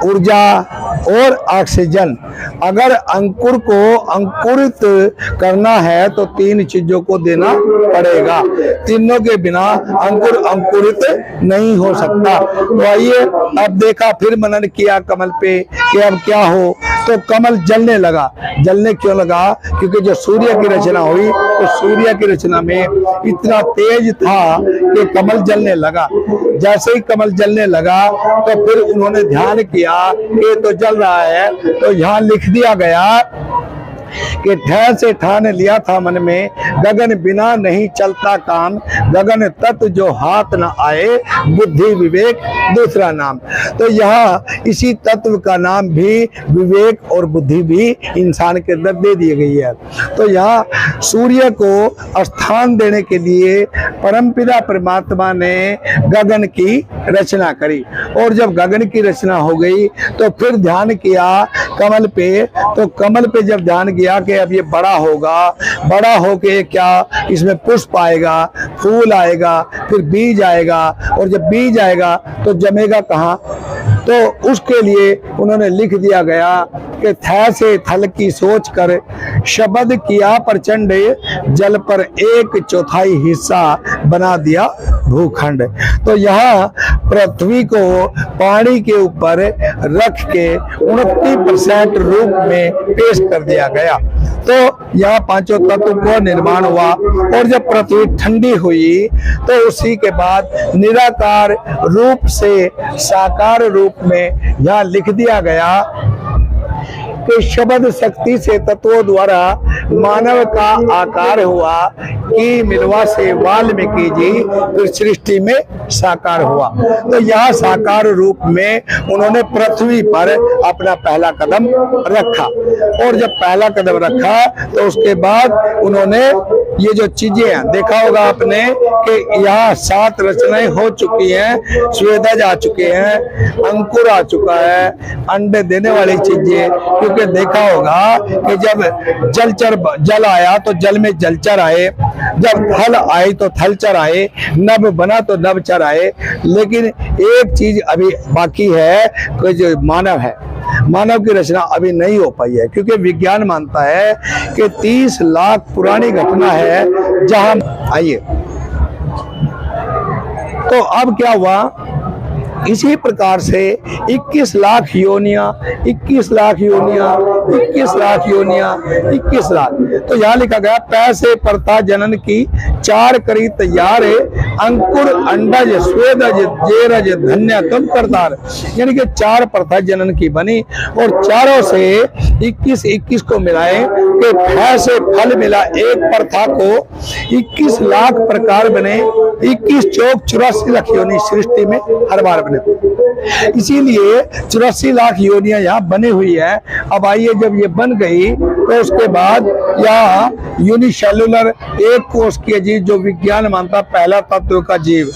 ऊर्जा और ऑक्सीजन। अगर अंकुर को अंकुरित करना है तो तीन चीजों को देना पड़ेगा, तीनों के बिना अंकुर अंकुरित नहीं हो सकता। तो आइए अब देखा, फिर मनन किया कमल पे कि अब क्या हो, तो कमल जलने लगा। जलने क्यों लगा? क्योंकि जो सूर्य की रचना हुई तो सूर्य की रचना में इतना तेज था कि कमल जलने लगा। जैसे ही कमल जलने लगा तो फिर उन्होंने ध्यान किया कि तो जल रहा है, तो यहाँ लिख दिया गया कि ठहर से ठान लिया था मन में, गगन बिना नहीं चलता काम, गगन तत्व जो हाथ न आए, बुद्धि विवेक दूसरा नाम। तो यहाँ इसी तत्व का नाम भी विवेक और बुद्धि भी इंसान के अंदर दे दी गई है। तो यहाँ सूर्य को स्थान देने के लिए परमपिता परमात्मा ने गगन की रचना करी, और जब गगन की रचना हो गई तो फिर ध्यान किया कमल पे। तो कमल पे जब ध्यान किया कि अब ये बड़ा होगा, बड़ा होके क्या इसमें पुष्प आएगा, फूल आएगा, फिर बीज आएगा, और जब बीज आएगा तो जमेगा कहाँ, तो उसके लिए उन्होंने लिख दिया गया कि थे से थल की सोच कर शब्द किया प्रचंड, जल पर 1/4 हिस्सा बना दिया भूखंड। तो यहाँ पृथ्वी को पानी के ऊपर रख के 29% रूप में पेश कर दिया गया। तो यहाँ पांचों तत्व का निर्माण हुआ, और जब पृथ्वी ठंडी हुई तो उसी के बाद निराकार रूप से साकार रूप में यहाँ लिख दिया गया कि शब्द शक्ति से तत्वों द्वारा मानव का आकार हुआ, कि मिलवा से वाल्मीकि जी फिर सृष्टि में साकार हुआ। तो यहाँ साकार रूप में उन्होंने पृथ्वी पर अपना पहला कदम रखा, और जब पहला कदम रखा तो उसके बाद उन्होंने ये जो चीजें हैं देखा होगा आपने कि यहाँ 7 रचनाएं हो चुकी हैं, स्वेदज आ चुके हैं, अंकुर आ चुका है, अंडे देने वाली चीजें, क्योंकि देखा होगा कि जब जल आया तो जल में जलचर आए, जब थल आई तो थलचर आए, नभ बना तो नभचर आए। लेकिन एक चीज अभी बाकी है कि जो मानव है, मानव की रचना अभी नहीं हो पाई है, क्योंकि विज्ञान मानता है कि 30 लाख पुरानी घटना है जहां आइए। तो अब क्या हुआ, इसी प्रकार से 21 लाख योनियां, 21 लाख योनियां, 21 लाख योनियां, 21 लाख। तो यहाँ लिखा गया पैसे प्रथा जनन की 4 करी तैयार, अंकुर अंडज स्वेदज जेरज धन्य तुम करतार। यानी कि 4 प्रथा जनन की बनी, और चारों से 21 को मिलाए कि फै से फल मिला, एक प्रथा को 21 लाख प्रकार बने, 21 चौक 84 लाख योनि सृष्टि में हर बार बने। इसीलिए 84 लाख योनियां यहाँ बनी हुई है। अब आइए, जब ये बन गई तो उसके बाद यहाँ यूनिसेलुलर एक कोष की जीव, जो विज्ञान मानता पहला तत्व का जीव,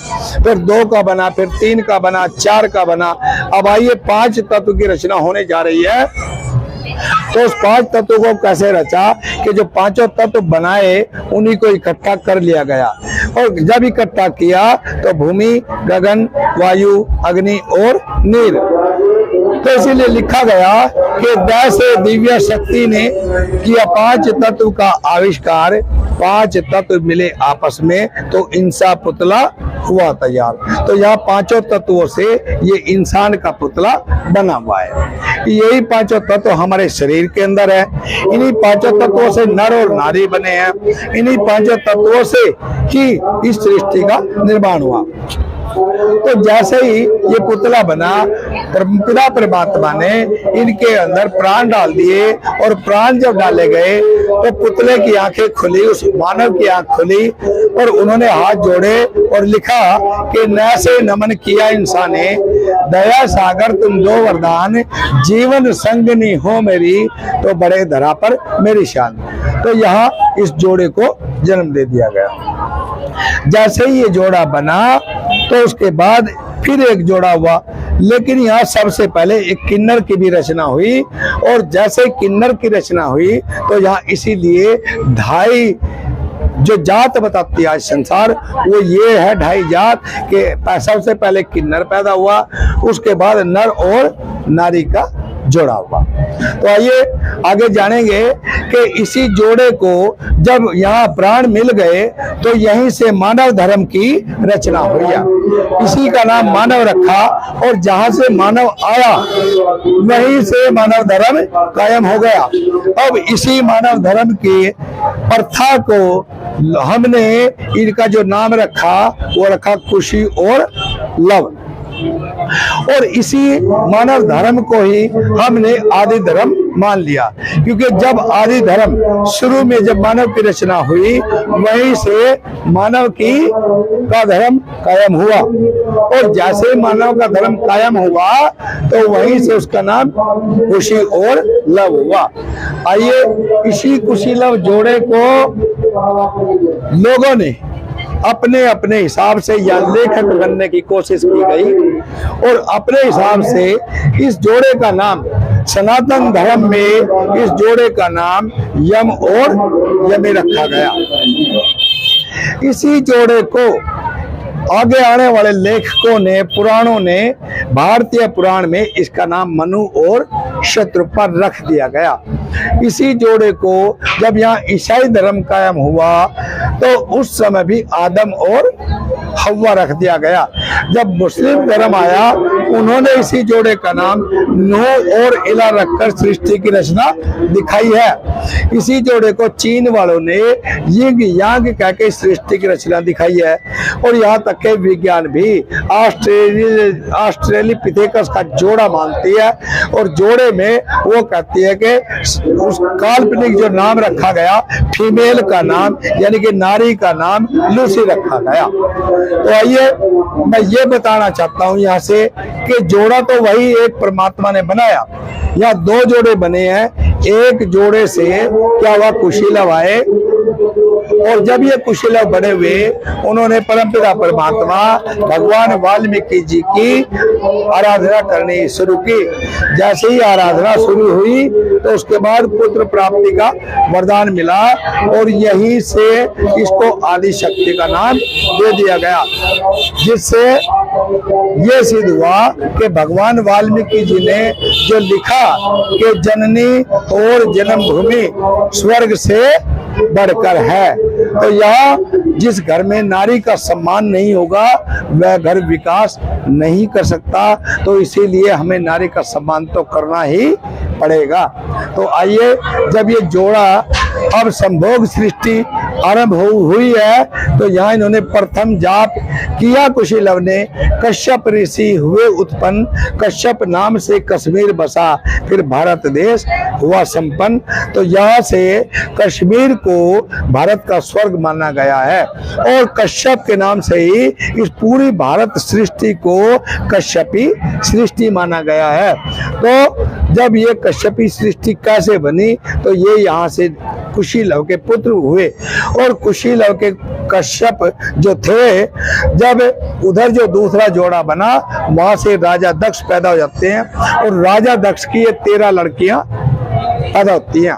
फिर 2 का बना, फिर 3 का बना, 4 का बना। अब आइए 5 तत्व की रचना होने जा रही है। तो उस 5 तत्वों को कैसे रचा कि जो 5 तत्व बनाए उन्हीं को इकट्ठा कर लिया गया, और जब इकट्ठा किया तो भूमि, गगन, वायु, अग्नि और नीर। तो इसीलिए लिखा गया कि दैसे दिव्य शक्ति ने किया 5 तत्व का आविष्कार, 5 तत्व मिले आपस में तो इंसान पुतला हुआ तैयार। तो यहाँ 5 तत्वों से ये इंसान का पुतला बना हुआ है। यही 5 तत्व हमारे शरीर के अंदर है। इन्हीं 5 तत्वों से नर और नारी बने हैं। इन्हीं 5 तत्वों से ही इस सृष्टि का निर्माण हुआ। तो जैसे ही ये पुतला बना, पिता परमात्मा ने इनके अंदर प्राण डाल दिए, और प्राण जब डाले गए तो पुतले की आंखें खुली, उस मानव की आंख खुली, और उन्होंने हाथ जोड़े और लिखा कि नैसे नमन किया इंसाने, दया सागर तुम दो वरदान, जीवन संगनी हो मेरी, तो बड़े धरा पर मेरी शान। तो यहाँ इस जोड़े को जन्म दे दिया गया। जैसे ही ये जोड़ा बना तो उसके बाद फिर एक जोड़ा हुआ, लेकिन यहाँ सबसे पहले एक किन्नर की भी रचना हुई, और जैसे किन्नर की रचना हुई तो यहाँ इसीलिए 2.5 जो जात बताती है आज संसार, वो ये है 2.5 जात के। सबसे पहले किन्नर पैदा हुआ, उसके बाद नर और नारी का जोड़ा हुआ। तो आइए आगे जानेंगे कि इसी जोड़े को जब यहाँ प्राण मिल गए तो यहीं से मानव धर्म की रचना हुई है। इसी का नाम मानव रखा, और जहाँ से मानव आया वहीं से मानव धर्म कायम हो गया। अब इसी मानव धर्म की प्रथा को हमने इनका जो नाम रखा वो रखा खुशी और लव, और इसी मानव धर्म को ही हमने आदि धर्म मान लिया, क्योंकि जब आदि धर्म शुरू में जब मानव की रचना हुई वहीं से मानव का धर्म कायम हुआ, और जैसे मानव का धर्म कायम हुआ तो वहीं से उसका नाम कुशी और लव हुआ। आइए इसी कुशी लव जोड़े को लोगों ने अपने अपने हिसाब से या लेखक बनने की कोशिश की गई, और अपने हिसाब से इस जोड़े का नाम सनातन धर्म में इस जोड़े का नाम यम और यमी रखा गया। इसी जोड़े को आगे आने वाले लेखकों ने, पुराणों ने, भारतीय पुराण में इसका नाम मनु और शत्रुपन रख दिया गया। इसी जोड़े को जब यहाँ ईसाई धर्म कायम हुआ तो उस समय भी आदम और हव्वा रख दिया गया। जब मुस्लिम धर्म आया उन्होंने इसी जोड़े का नाम नूह और इला रखकर सृष्टि की रचना दिखाई है। इसी जोड़े को चीन वालों ने यिंग यांग कह के सृष्टि की रचना दिखाई है, और यहाँ तक के विज्ञान भी ऑस्ट्रेलिपिथेकस का जोड़ा मानती है, और जोड़े में वो कहती है कि उस काल्पनिक जो नाम रखा गया फीमेल का नाम यानी कि नारी का नाम लूसी रखा गया। तो आइए मैं ये बताना चाहता हूँ यहाँ से कि जोड़ा तो वही एक परमात्मा ने बनाया। यहाँ दो जोड़े बने हैं, एक जोड़े से क्या हुआ कुशी लव आए, और जब ये कुशी लव बने हुए उन्होंने परमपिता परमात्मा भगवान वाल्मीकि जी की आराधना करनी शुरू की। जैसे ही आराधना शुरू हुई तो उसके बाद पुत्र प्राप्ति का वरदान मिला, और यहीं से इसको आदि शक्ति का नाम दे दिया गया, जिससे ये सिद्ध हुआ कि भगवान वाल्मीकि जी ने जो लिखा कि जननी और जन्मभूमि स्वर्ग से बढ़कर है, तो यहाँ जिस घर में नारी का सम्मान नहीं होगा वह घर विकास नहीं कर सकता। तो इसीलिए हमें नारी का सम्मान तो करना ही पड़ेगा। तो आइए जब ये जोड़ा अब संभोग सृष्टि आरंभ हुई है तो यहाँ इन्होंने प्रथम जाप किया। कुशी लव ने कश्यप ऋषि हुए उत्पन्न, कश्यप नाम से कश्मीर बसा, फिर भारत देश हुआ संपन्न। तो यहाँ से कश्मीर को भारत का स्वर्ग माना गया है, और कश्यप के नाम से ही इस पूरी भारत सृष्टि को कश्यपी सृष्टि माना गया है। तो जब ये कश्यपी सृष्टि कैसे बनी, तो ये यहाँ से कुशी लव के पुत्र हुए, और कुशी लव के कश्यप जो थे, जब उधर जो दूसरा जोड़ा बना वहां से राजा दक्ष पैदा हो जाते हैं, और राजा दक्ष की ये 13 लड़कियां पैदा होती हैं।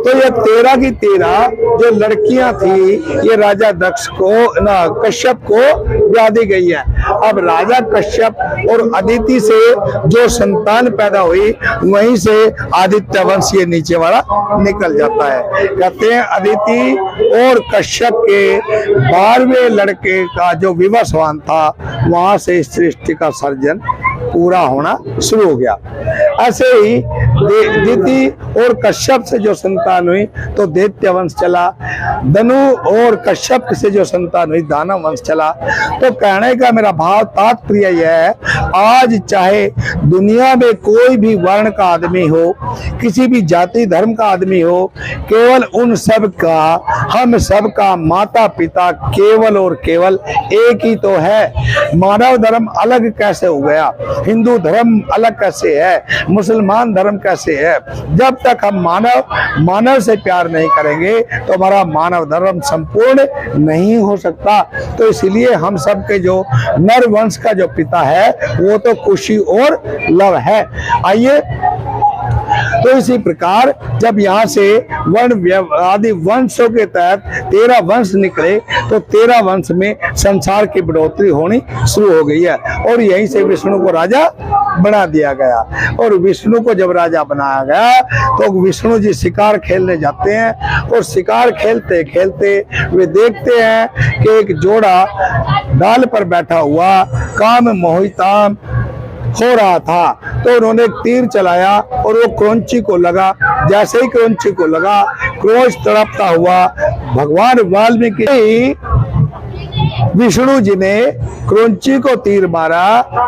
तो ये 13 की 13 जो लड़कियां थी ये राजा दक्ष को कश्यप को ब्याह दी गई है। अब राजा कश्यप और अदिति से जो संतान पैदा हुई वहीं से आदित्य वंश ये नीचे वाला निकल जाता है। कहते हैं अदिति और कश्यप के 12वें लड़के का जो विवस्वान था वहां से सृष्टि का सर्जन पूरा होना शुरू हो गया। ऐसे ही दिति और कश्यप से जो संतान हुई तो दैत्य वंश चला, धनु और कश्यप से जो संतान हुई दानव वंश चला। तो कहने का मेरा भाव तात्पर्य यह है, आज चाहे दुनिया में कोई भी वर्ण का आदमी हो, किसी भी जाति धर्म का आदमी हो, केवल उन सब का, हम सब का माता पिता केवल और केवल एक ही तो है। मानव धर्म अलग कैसे हो गया, हिंदू धर्म अलग कैसे है, मुसलमान धर्म कैसे है? जब तक हम मानव से प्यार नहीं करेंगे तो हमारा मानव धर्म संपूर्ण नहीं हो सकता। तो इसलिए हम सब के जो नर वंश का जो पिता है वो तो कुशी और लव है। आइए तो इसी प्रकार जब यहाँ से वर्ण आदि वंशों के तहत 13 वंश निकले तो 13 वंश में संसार की बढ़ोतरी होनी शुरू हो गई है, और यहीं से विष्णु को राजा बना दिया गया। और विष्णु को जब राजा बनाया गया तो विष्णु जी शिकार खेलने जाते हैं, और शिकार खेलते खेलते वे देखते हैं कि एक जोड़ा डाल पर बैठा हुआ काम मोहिताम हो रहा था। तो उन्होंने एक तीर चलाया और वो क्रौंची को लगा। जैसे ही क्रौंची को लगा, क्रोच तड़पता हुआ भगवान वाल्मीकि विष्णु जी ने क्रौंची को तीर मारा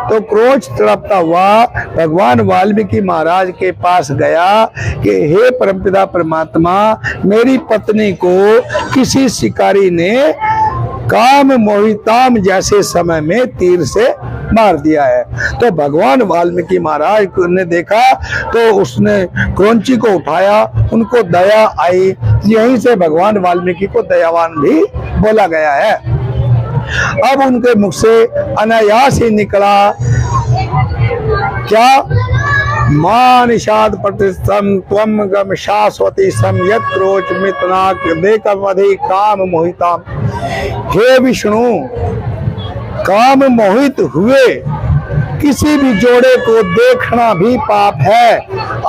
तो क्रोच तड़पता हुआ भगवान वाल्मीकि महाराज के पास गया कि हे परमपिता परमात्मा, मेरी पत्नी को किसी शिकारी ने काम मोहिताम जैसे समय में तीर से मार दिया है। तो भगवान वाल्मीकि महाराज ने देखा तो उसने क्रौंची को उठाया, उनको दया आई। यहीं से भगवान वाल्मीकि को दयावान भी बोला गया है। अब उनके मुख से अनायास ही निकला क्या, मां निषाद प्रतिष्ठम त्वम गम शाश्वती सम यत् क्रोच मितनाक देकमधि काम मोहिताम। हे विष्णु, काम मोहित हुए किसी भी जोड़े को देखना भी पाप है।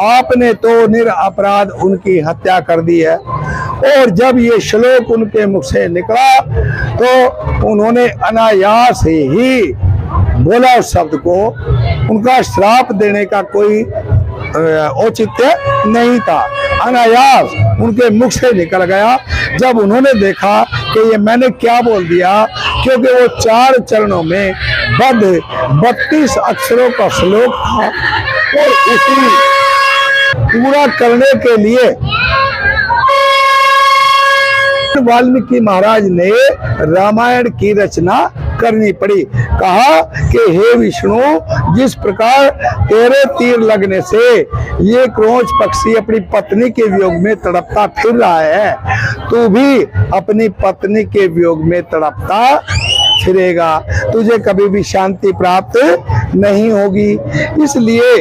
आपने तो निरपराध उनकी हत्या कर दी है। और जब ये श्लोक उनके मुख से निकला तो उन्होंने अनायास ही बोला उस शब्द को। उनका श्राप देने का कोई औचित्य नहीं था, अनायास उनके मुख से निकल गया। जब उन्होंने देखा कि ये मैंने क्या बोल दिया, क्योंकि वो 4 चरणों में बद्ध 32 अक्षरों का श्लोक था और उसी पूरा करने के लिए वाल्मीकि महाराज ने रामायण की रचना करनी पड़ी। कहा कि हे विष्णु, जिस प्रकार तेरे तीर लगने से ये क्रोच पक्षी अपनी पत्नी के वियोग में तड़पता फिर रहा है, तू भी अपनी पत्नी के वियोग में तड़पता फिरेगा, तुझे कभी भी शांति प्राप्त नहीं होगी। इसलिए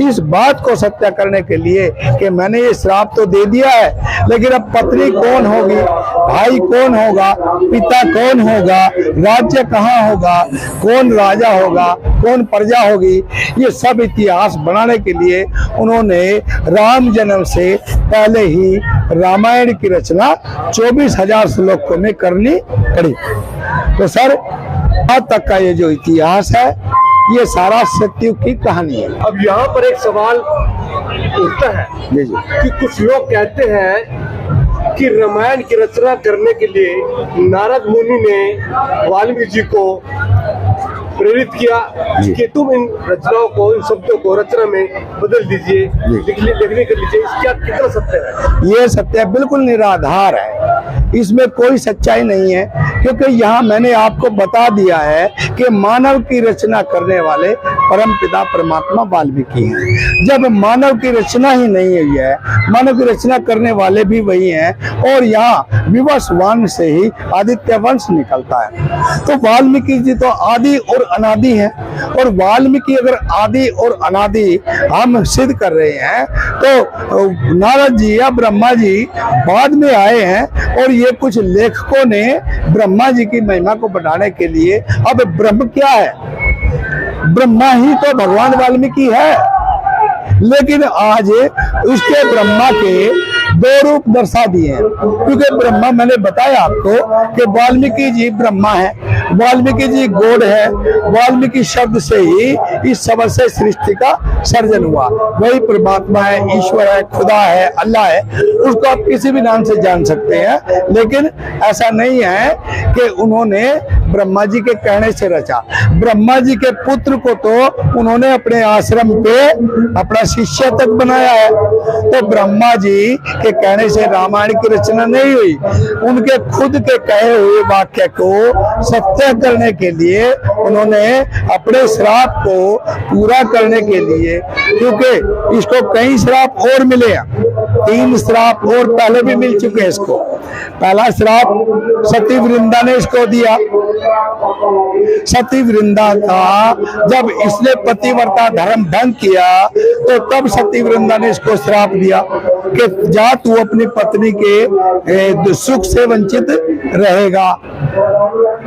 इस बात को सत्य करने के लिए कि मैंने ये श्राप तो दे दिया है, लेकिन अब पत्नी कौन होगी, भाई कौन होगा, पिता कौन होगा, राज्य कहाँ होगा, कौन राजा होगा, कौन प्रजा होगी, ये सब इतिहास बनाने के लिए उन्होंने राम जन्म से पहले ही रामायण की रचना 24,000 श्लोकों में करनी पड़ी। तो सर, आज तक का ये जो इतिहास है, ये सारा सतयुग की कहानी है। अब यहाँ पर एक सवाल उठता है जी जी कि कुछ लोग कहते हैं कि रामायण की रचना करने के लिए नारद मुनि ने वाल्मीकि जी को प्रेरित किया कि तुम इन रचनाओं को, इन शब्दों को रचना में बदल दीजिए, लिखने के लिए। क्या कितना सत्य है? ये सत्य बिल्कुल निराधार है, इसमें कोई सच्चाई नहीं है, क्योंकि यहाँ मैंने आपको बता दिया है कि मानव की रचना करने वाले परमपिता परमात्मा वाल्मीकि हैं। जब मानव की रचना ही नहीं हुई है, मानव की रचना करने वाले भी वही हैं, और यहाँ विवस्वान से ही आदित्य वंश निकलता है। तो वाल्मीकि जी तो आदि और अनादि है, और वाल्मीकि अगर आदि और अनादि हम सिद्ध कर रहे हैं, तो नारद जी या ब्रह्मा जी बाद में आए हैं, और ये कुछ लेखकों ने ब्रह्मा जी की महिमा को बढ़ाने के लिए, अब ब्रह्म क्या है, ब्रह्मा ही तो भगवान वाल्मीकि है, लेकिन आज उसके ब्रह्मा के 2 रूप दर्शा दिए हैं। क्योंकि ब्रह्मा, मैंने बताया आपको कि वाल्मीकि जी ब्रह्मा है, वाल्मीकि जी गॉड है, वाल्मीकि शब्द से ही इस सबसे से सृष्टि का सर्जन हुआ। वही परमात्मा है, ईश्वर है, खुदा है, अल्लाह है, उसको आप किसी भी नाम से जान सकते हैं। लेकिन ऐसा नहीं है कि उन्होंने ब्रह्मा जी के कहने से रचा। ब्रह्मा जी के पुत्र को तो उन्होंने अपने आश्रम पे अपना शिष्य तक बनाया है। तो ब्रह्मा जी के कहने से रामायण की रचना नहीं हुई, उनके खुद के कहे हुए वाक्य को सत्य करने के लिए उन्होंने अपने श्राप को पूरा करने के लिए, क्योंकि इसको कई श्राप और मिले हैं, 3 श्राप और पहले भी मिल चुके हैं इसको। पहला श्राप सती वृंदा ने इसको दिया। सती वृंदा का जब इसने पतिव्रता धर्म भंग किया, तो तब सती वृंदा ने इसको श्राप दिया कि जा तू अपनी पत्नी के सुख से वंचित रहेगा।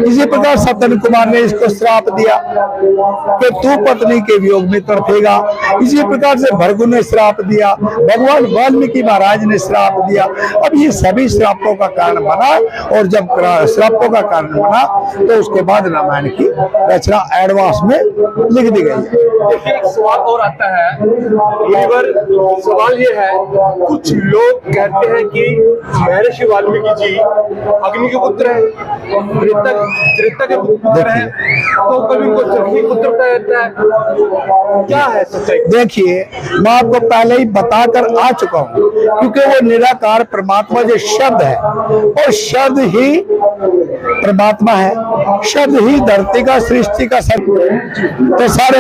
इसी प्रकार सत्यन कुमार ने इसको श्राप दिया कि तू पत्नी के वियोग में तड़पेगा। इसी प्रकार से भृगु ने श्राप दिया, भगवान वाल्मीकि महाराज ने श्राप दिया। अब ये सभी श्रापों का कारण बना, और जब श्रापों का कारण बना तो उसके बाद रामायण की रचना एडवांस में लिख दी गई है। देखिए, एक सवाल और आता है, सवाल ये है, कुछ लोग कहते हैं कि महर्षि वाल्मीकि जी अग्नि के पुत्र हैं, मृतक त्रेता के पुत्र हैं, तो कभी को सही पुत्र कहता है, क्या है सच्चाई? देखिए, मैं आपको पहले ही बताकर आ चुका हूँ, क्योंकि वो निराकार परमात्मा जो शब्द है, वो शब्द ही परमात्मा है, शब्द ही धरती का, सृष्टि का सब। तो सारे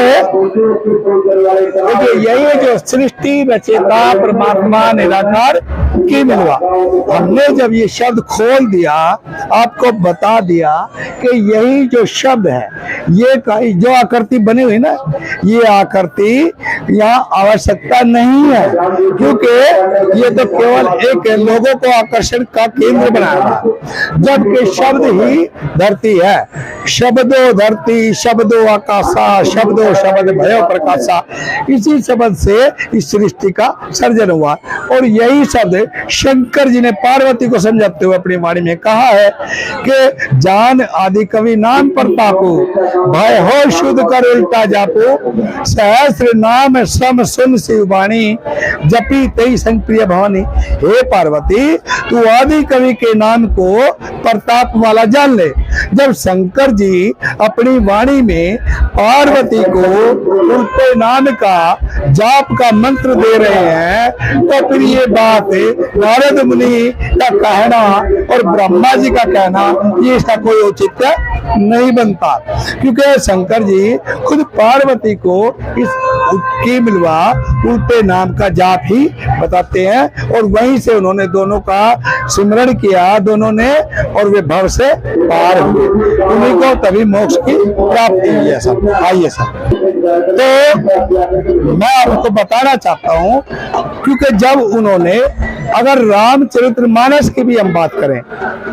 यही है जो सृष्टि रचेता परमात्मा निराकार की मिलवा। हमने जब ये शब्द खोल दिया, आपको बता दिया कि यही जो शब्द है, ये जो आकृति बनी हुई ना, ये आकृति यहाँ आवश्यकता नहीं है, क्योंकि ये तो केवल एक लोगों को आकर्षण का केंद्र बनाया था, जबकि शब्द ही धरती है। शब्दो धरती, शब्दो आकाशा, शब्दो शब्द भयो प्रकाशा, इसी शब्द से इस सृष्टि का सर्जन हुआ। और यही शब्द शंकर जी ने पार्वती को समझाते हुए अपनी वाणी में कहा है कि जान आदि कवि नाम प्रतापो, भय हो शुद्ध कर उल्टा जापो, सहस्र नाम सम सुन शिव वाणी, जपी तई संग प्रिय भवानी। हे पार्वती, तू आदि कवि के नाम को प्रताप वाला जान ले। जब शंकर जी अपनी वाणी में पार्वती को उल्टे नाम का जाप का मंत्र दे रहे हैं, तो फिर ये बात नारद मुनि का कहना और ब्रह्मा जी का कहना, ये इसका कोई औचित्य नहीं बनता, क्योंकि शंकर जी खुद पार्वती को इस की मिलवा उल्टे नाम का जाप ही बताते हैं, और वहीं से उन्होंने दोनों का सिमरण किया, दोनों ने, और वे भव से पार हुए, उन्हीं को तभी मोक्ष की प्राप्ति हुई है। सब आइए सर, तो मैं आपको बताना चाहता हूँ, क्योंकि जब उन्होंने, अगर रामचरितमानस की भी हम बात करें,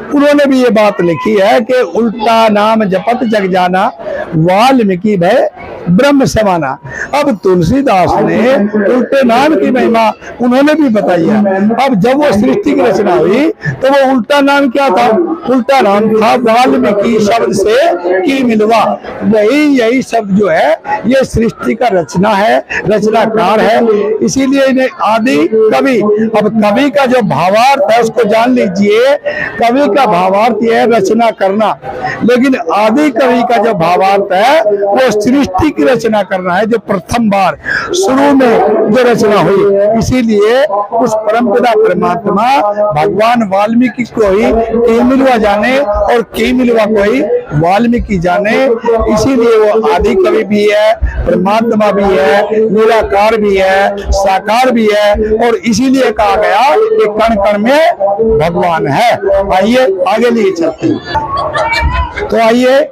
उन्होंने भी ये बात लिखी है कि उल्टा नाम जपत जग जाना, वाल्मीकि भय ब्रह्म समाना। अब तुलसीदास ने उल्टे नाम की महिमा उन्होंने भी बताई है। अब जब वो सृष्टि की रचना हुई, तो वो उल्टा नाम क्या था? उल्टा नाम था वाल्मीकि शब्द से की मिलवा। यही शब्द जो है, ये सृष्टि का रचना है, रचनाकार है, इसीलिए इन्हें आदि कवि। अब कवि का जो भावार्थ है उसको जान लीजिए। कवि का भावार्थ है रचना करना, लेकिन आदि कवि का जो भावार्थ है वो सृष्टि की रचना करना है, जो प्रथम बार शुरू में जो रचना हुई। इसीलिए उस परमपिता परमात्मा भगवान वाल्मीकि को ही केमिलवा जाने, और केमिलवा को ही वाल्मीकि जाने। इसीलिए वो आदि कवि भी है, परमात्मा भी है, निराकार भी है, साकार भी है, और इसीलिए कहा गया कि कण कण में भगवान है। आइए आगे लिए चलते हैं। तो आइए,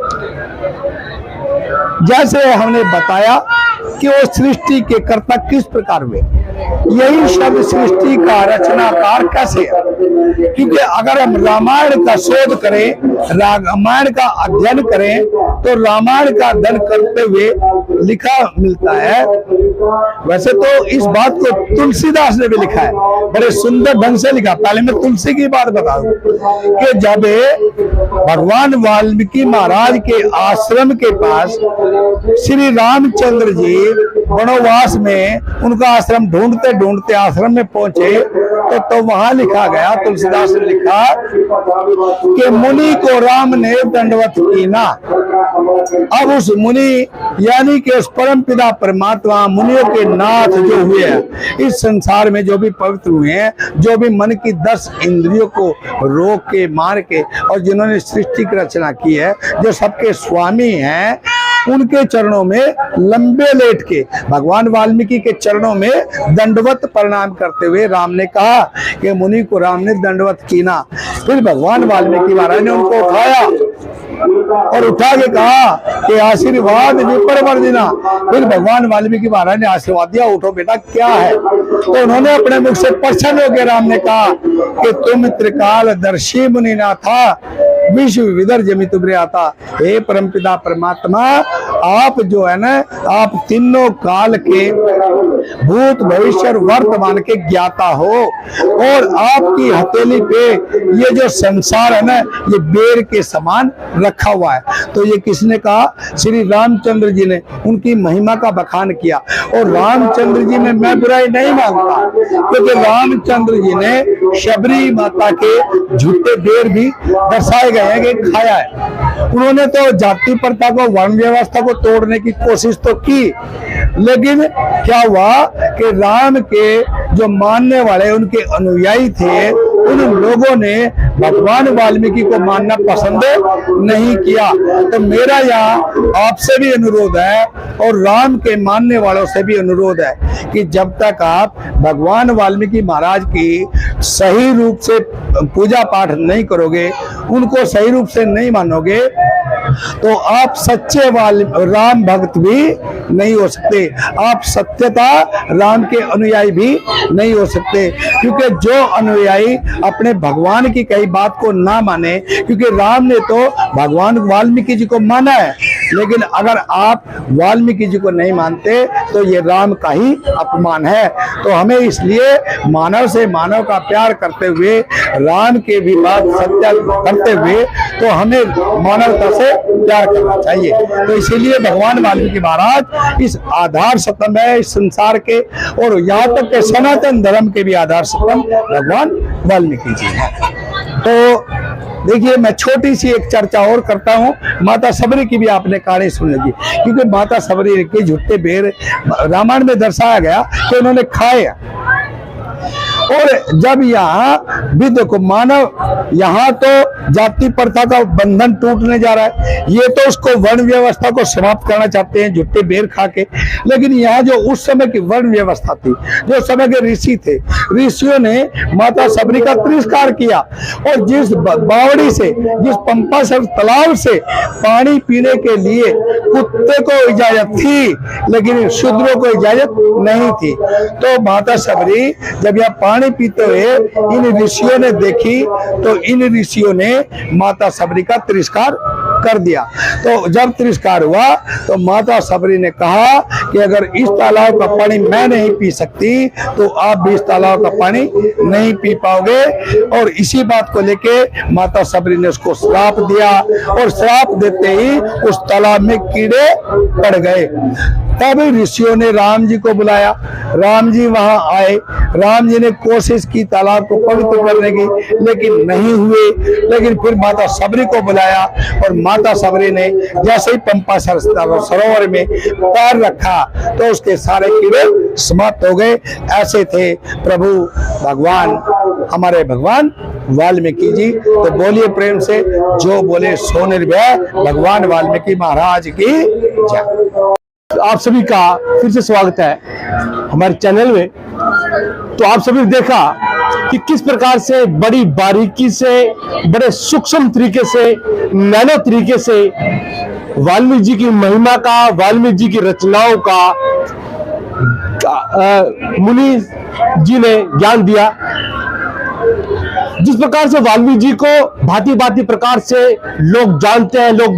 जैसे हमने बताया कि वो सृष्टि के कर्ता किस प्रकार हुए, यही शब्द सृष्टि का रचनाकार कैसे है। क्योंकि अगर हम रामायण का शोध करें, रामायण का अध्ययन करें, तो रामायण का अध्ययन करते हुए लिखा मिलता है। वैसे तो इस बात को तुलसीदास ने भी लिखा है, बड़े सुंदर ढंग से लिखा। पहले मैं तुलसी की बात बता दूं कि जब भगवान वाल्मीकि महाराज के आश्रम के पास श्री रामचंद्र जी वनवास में, उनका आश्रम ढूंढते ढूंढते आश्रम में पहुंचे, तो वहां लिखा गया, तुलसीदास ने लिखा कि मुनि को राम ने दंडवत कीना। अब उस मुनि यानी कि उस परम पिता परमात्मा, मुनियों के नाथ जो हुए हैं इस संसार में, जो भी पवित्र हुए हैं, जो भी मन की 10 इंद्रियों को रोक के, मार के, और जिन्होंने सृष्टि की रचना की है, जो सबके स्वामी हैं, उनके चरणों में लंबे लेट के भगवान वाल्मीकि के चरणों में दंडवत प्रणाम करते हुए राम ने कहा कि मुनि को राम ने दंडवत कीना। फिर भगवान वाल्मीकि महाराज ने उनको उठाया और उठा के कहा कि आशीर्वाद विपर देना। फिर भगवान वाल्मीकि महाराज ने आशीर्वाद दिया, उठो बेटा क्या है। तो उन्होंने अपने मुख से प्रसन्न होकर राम ने कहा कि तुम त्रिकाल दर्शी मुनि ना था, विश्व विदर जमी तुमरे आता। हे परमपिता परमात्मा, आप जो है ना, आप तीनों काल के भूत भविष्य और वर्तमान के ज्ञाता हो। और आपकी हथेली पे ये जो संसार है ना, ये बेर के समान रखा हुआ है। तो ये किसने कहा? श्री रामचंद्र जी ने उनकी महिमा का बखान किया। और रामचंद्र जी में मैं बुराई नहीं मानता, क्योंकि रामचंद्र जी ने शबरी माता के झूठे बेर भी दर्शाए गए हैं कि खाया है। उन्होंने तो जाति प्रथा को, वर्ण व्यवस्था को तोड़ने की कोशिश तो की, लेकिन क्या हुआ कि राम के जो मानने वाले उनके अनुयायी थे, उन लोगों ने भगवान वाल्मीकि को मानना पसंद नहीं किया। तो मेरा यहाँ आपसे भी अनुरोध है और राम के मानने वालों से भी अनुरोध है कि जब तक आप भगवान वाल्मीकि महाराज की सही रूप से पूजा पाठ नहीं करोगे, उनको सही रूप से नहीं मानोगे, तो आप सच्चे राम भक्त भी नहीं हो सकते, आप सत्यता राम के अनुयायी भी नहीं हो सकते। क्योंकि जो अनुयायी अपने भगवान की कई बात को ना माने, क्योंकि राम ने तो भगवान वाल्मीकि जी को माना है, लेकिन अगर आप वाल्मीकि जी को नहीं मानते तो ये राम का ही अपमान है। तो हमें इसलिए मानव से मानव का प्यार करते हुए, राम के भी बात सत्य करते हुए, तो हमें मानवता से प्यार करना चाहिए। तो इसीलिए भगवान वाल्मीकि महाराज इस आधार सतम है इस संसार के, और यहाँ तक के सनातन धर्म के भी आधार सतम भगवान वाल्मीकि जी हैं। तो देखिए, मैं छोटी सी एक चर्चा और करता हूँ। माता सबरी की भी आपने कहानी सुनेगी, क्योंकि माता सबरी के झूठे बेर रामायण में दर्शाया गया कि उन्होंने खाए। और जब यहाँ भी देखो, मानव यहाँ तो जाति प्रथा का बंधन टूटने जा रहा है, ये तो उसको वर्ण व्यवस्था को समाप्त करना चाहते हैं झूठे बेर खा के। लेकिन यहाँ जो उस समय की वर्ण व्यवस्था थी, जो समय के ऋषि थे, ऋषियों ने माता सबरी का तिरस्कार किया। और जिस बावड़ी से, जिस पंपासर तालाब से पानी पीने के लिए कुत्ते को इजाजत थी, लेकिन शूद्रों को इजाजत नहीं थी, तो माता सबरी जब यह पानी पीते हुए इन ऋषियों ने देखी, तो इन ऋषियों ने माता सबरी का तिरस्कार कर दिया। तो जब तिरस्कार हुआ तो माता सबरी ने कहा कि अगर इस तालाब का पानी मैं नहीं पी सकती, तो आप भी इस तालाब का पानी नहीं पी पाओगे। और इसी बात को लेके माता सबरी ने उसको श्राप दिया, और श्राप देते ही उस तालाब में कीड़े पड़ गए। तब ऋषियों ने राम जी को बुलाया, राम जी वहां आए, राम जी ने कोशिश की तालाब को पवित्र करने की, लेकिन नहीं हुए। लेकिन फिर माता सबरी को बुलाया, और माता सबरी ने जैसे ही पंपा सरोवर में पैर रखा तो उसके सारे कीड़े समाप्त हो गए। ऐसे थे प्रभु भगवान, हमारे भगवान वाल्मीकि जी। तो बोलिए प्रेम से, जो बोले सो निर्भय, भगवान वाल्मीकि महाराज की जय। आप सभी का फिर से स्वागत है हमारे चैनल में। तो आप सभी ने देखा कि किस प्रकार से बड़ी बारीकी से, बड़े सूक्ष्म तरीके से, नैनो तरीके से वाल्मीकि जी की महिमा का, वाल्मीकि जी की रचनाओं का मुनि जी ने ज्ञान दिया। जिस प्रकार से वाल्मीकि जी को भांति भांति प्रकार से लोग जानते हैं, लोग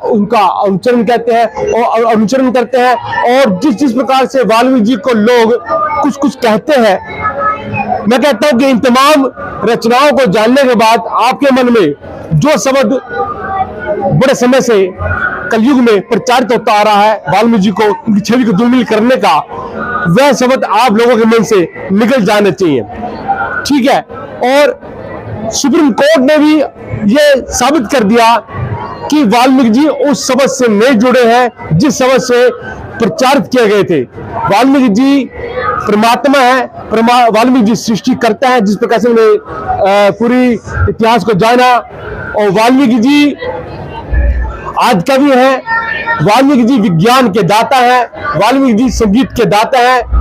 उनका अनुचरण कहते हैं और अनुचरण करते हैं, और जिस प्रकार से वाल्मीकि जी को लोग कुछ कुछ कहते हैं, मैं कहता हूं कि इन तमाम रचनाओं को जानने के बाद आपके मन में जो शब्द बड़े समय से कलयुग में प्रचारित होता आ रहा है, वाल्मीकि जी को, उनकी छवि को दुर्मिल करने का, वह शब्द आप लोगों के मन से निकल जाने चाहिए। ठीक है। और सुप्रीम कोर्ट ने भी यह साबित कर दिया कि वाल्मीकि जी उस शब्द से नहीं जुड़े हैं जिस शब्द से प्रचारित किए गए थे। वाल्मीकि जी परमात्मा है, वाल्मीकि जी सृष्टि करता है, जिस प्रकार से उन्हें पूरी इतिहास को जाना। और वाल्मीकि जी आज कवि है, वाल्मीकि जी विज्ञान के दाता है, वाल्मीकि जी संगीत के दाता है।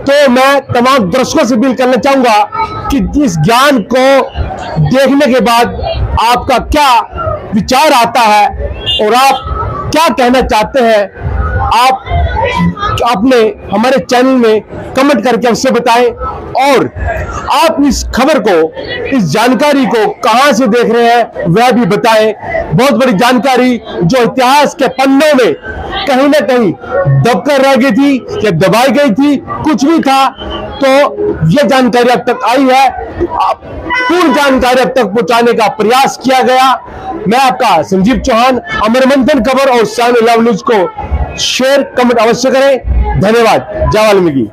तो मैं तमाम दर्शकों से अपील करना चाहूंगा कि इस ज्ञान को देखने के बाद आपका क्या विचार आता है और आप क्या कहना चाहते हैं, आप अपने हमारे चैनल में कमेंट करके अवश्य बताएं, और आप इस खबर को, इस जानकारी को कहां से देख रहे हैं वह भी बताएं। बहुत बड़ी जानकारी जो इतिहास के पन्नों में कहीं ना कहीं दबकर रह गई थी या दबाई गई थी, कुछ भी था, तो यह जानकारी अब तक आई है। पूर्ण जानकारी अब तक पहुंचाने का प्रयास किया गया। मैं आपका संजीव चौहान, अमर मंथन खबर और 7 11 न्यूज को शेयर कमेंट अवश्य करें। धन्यवाद। जय वाल्मीकि।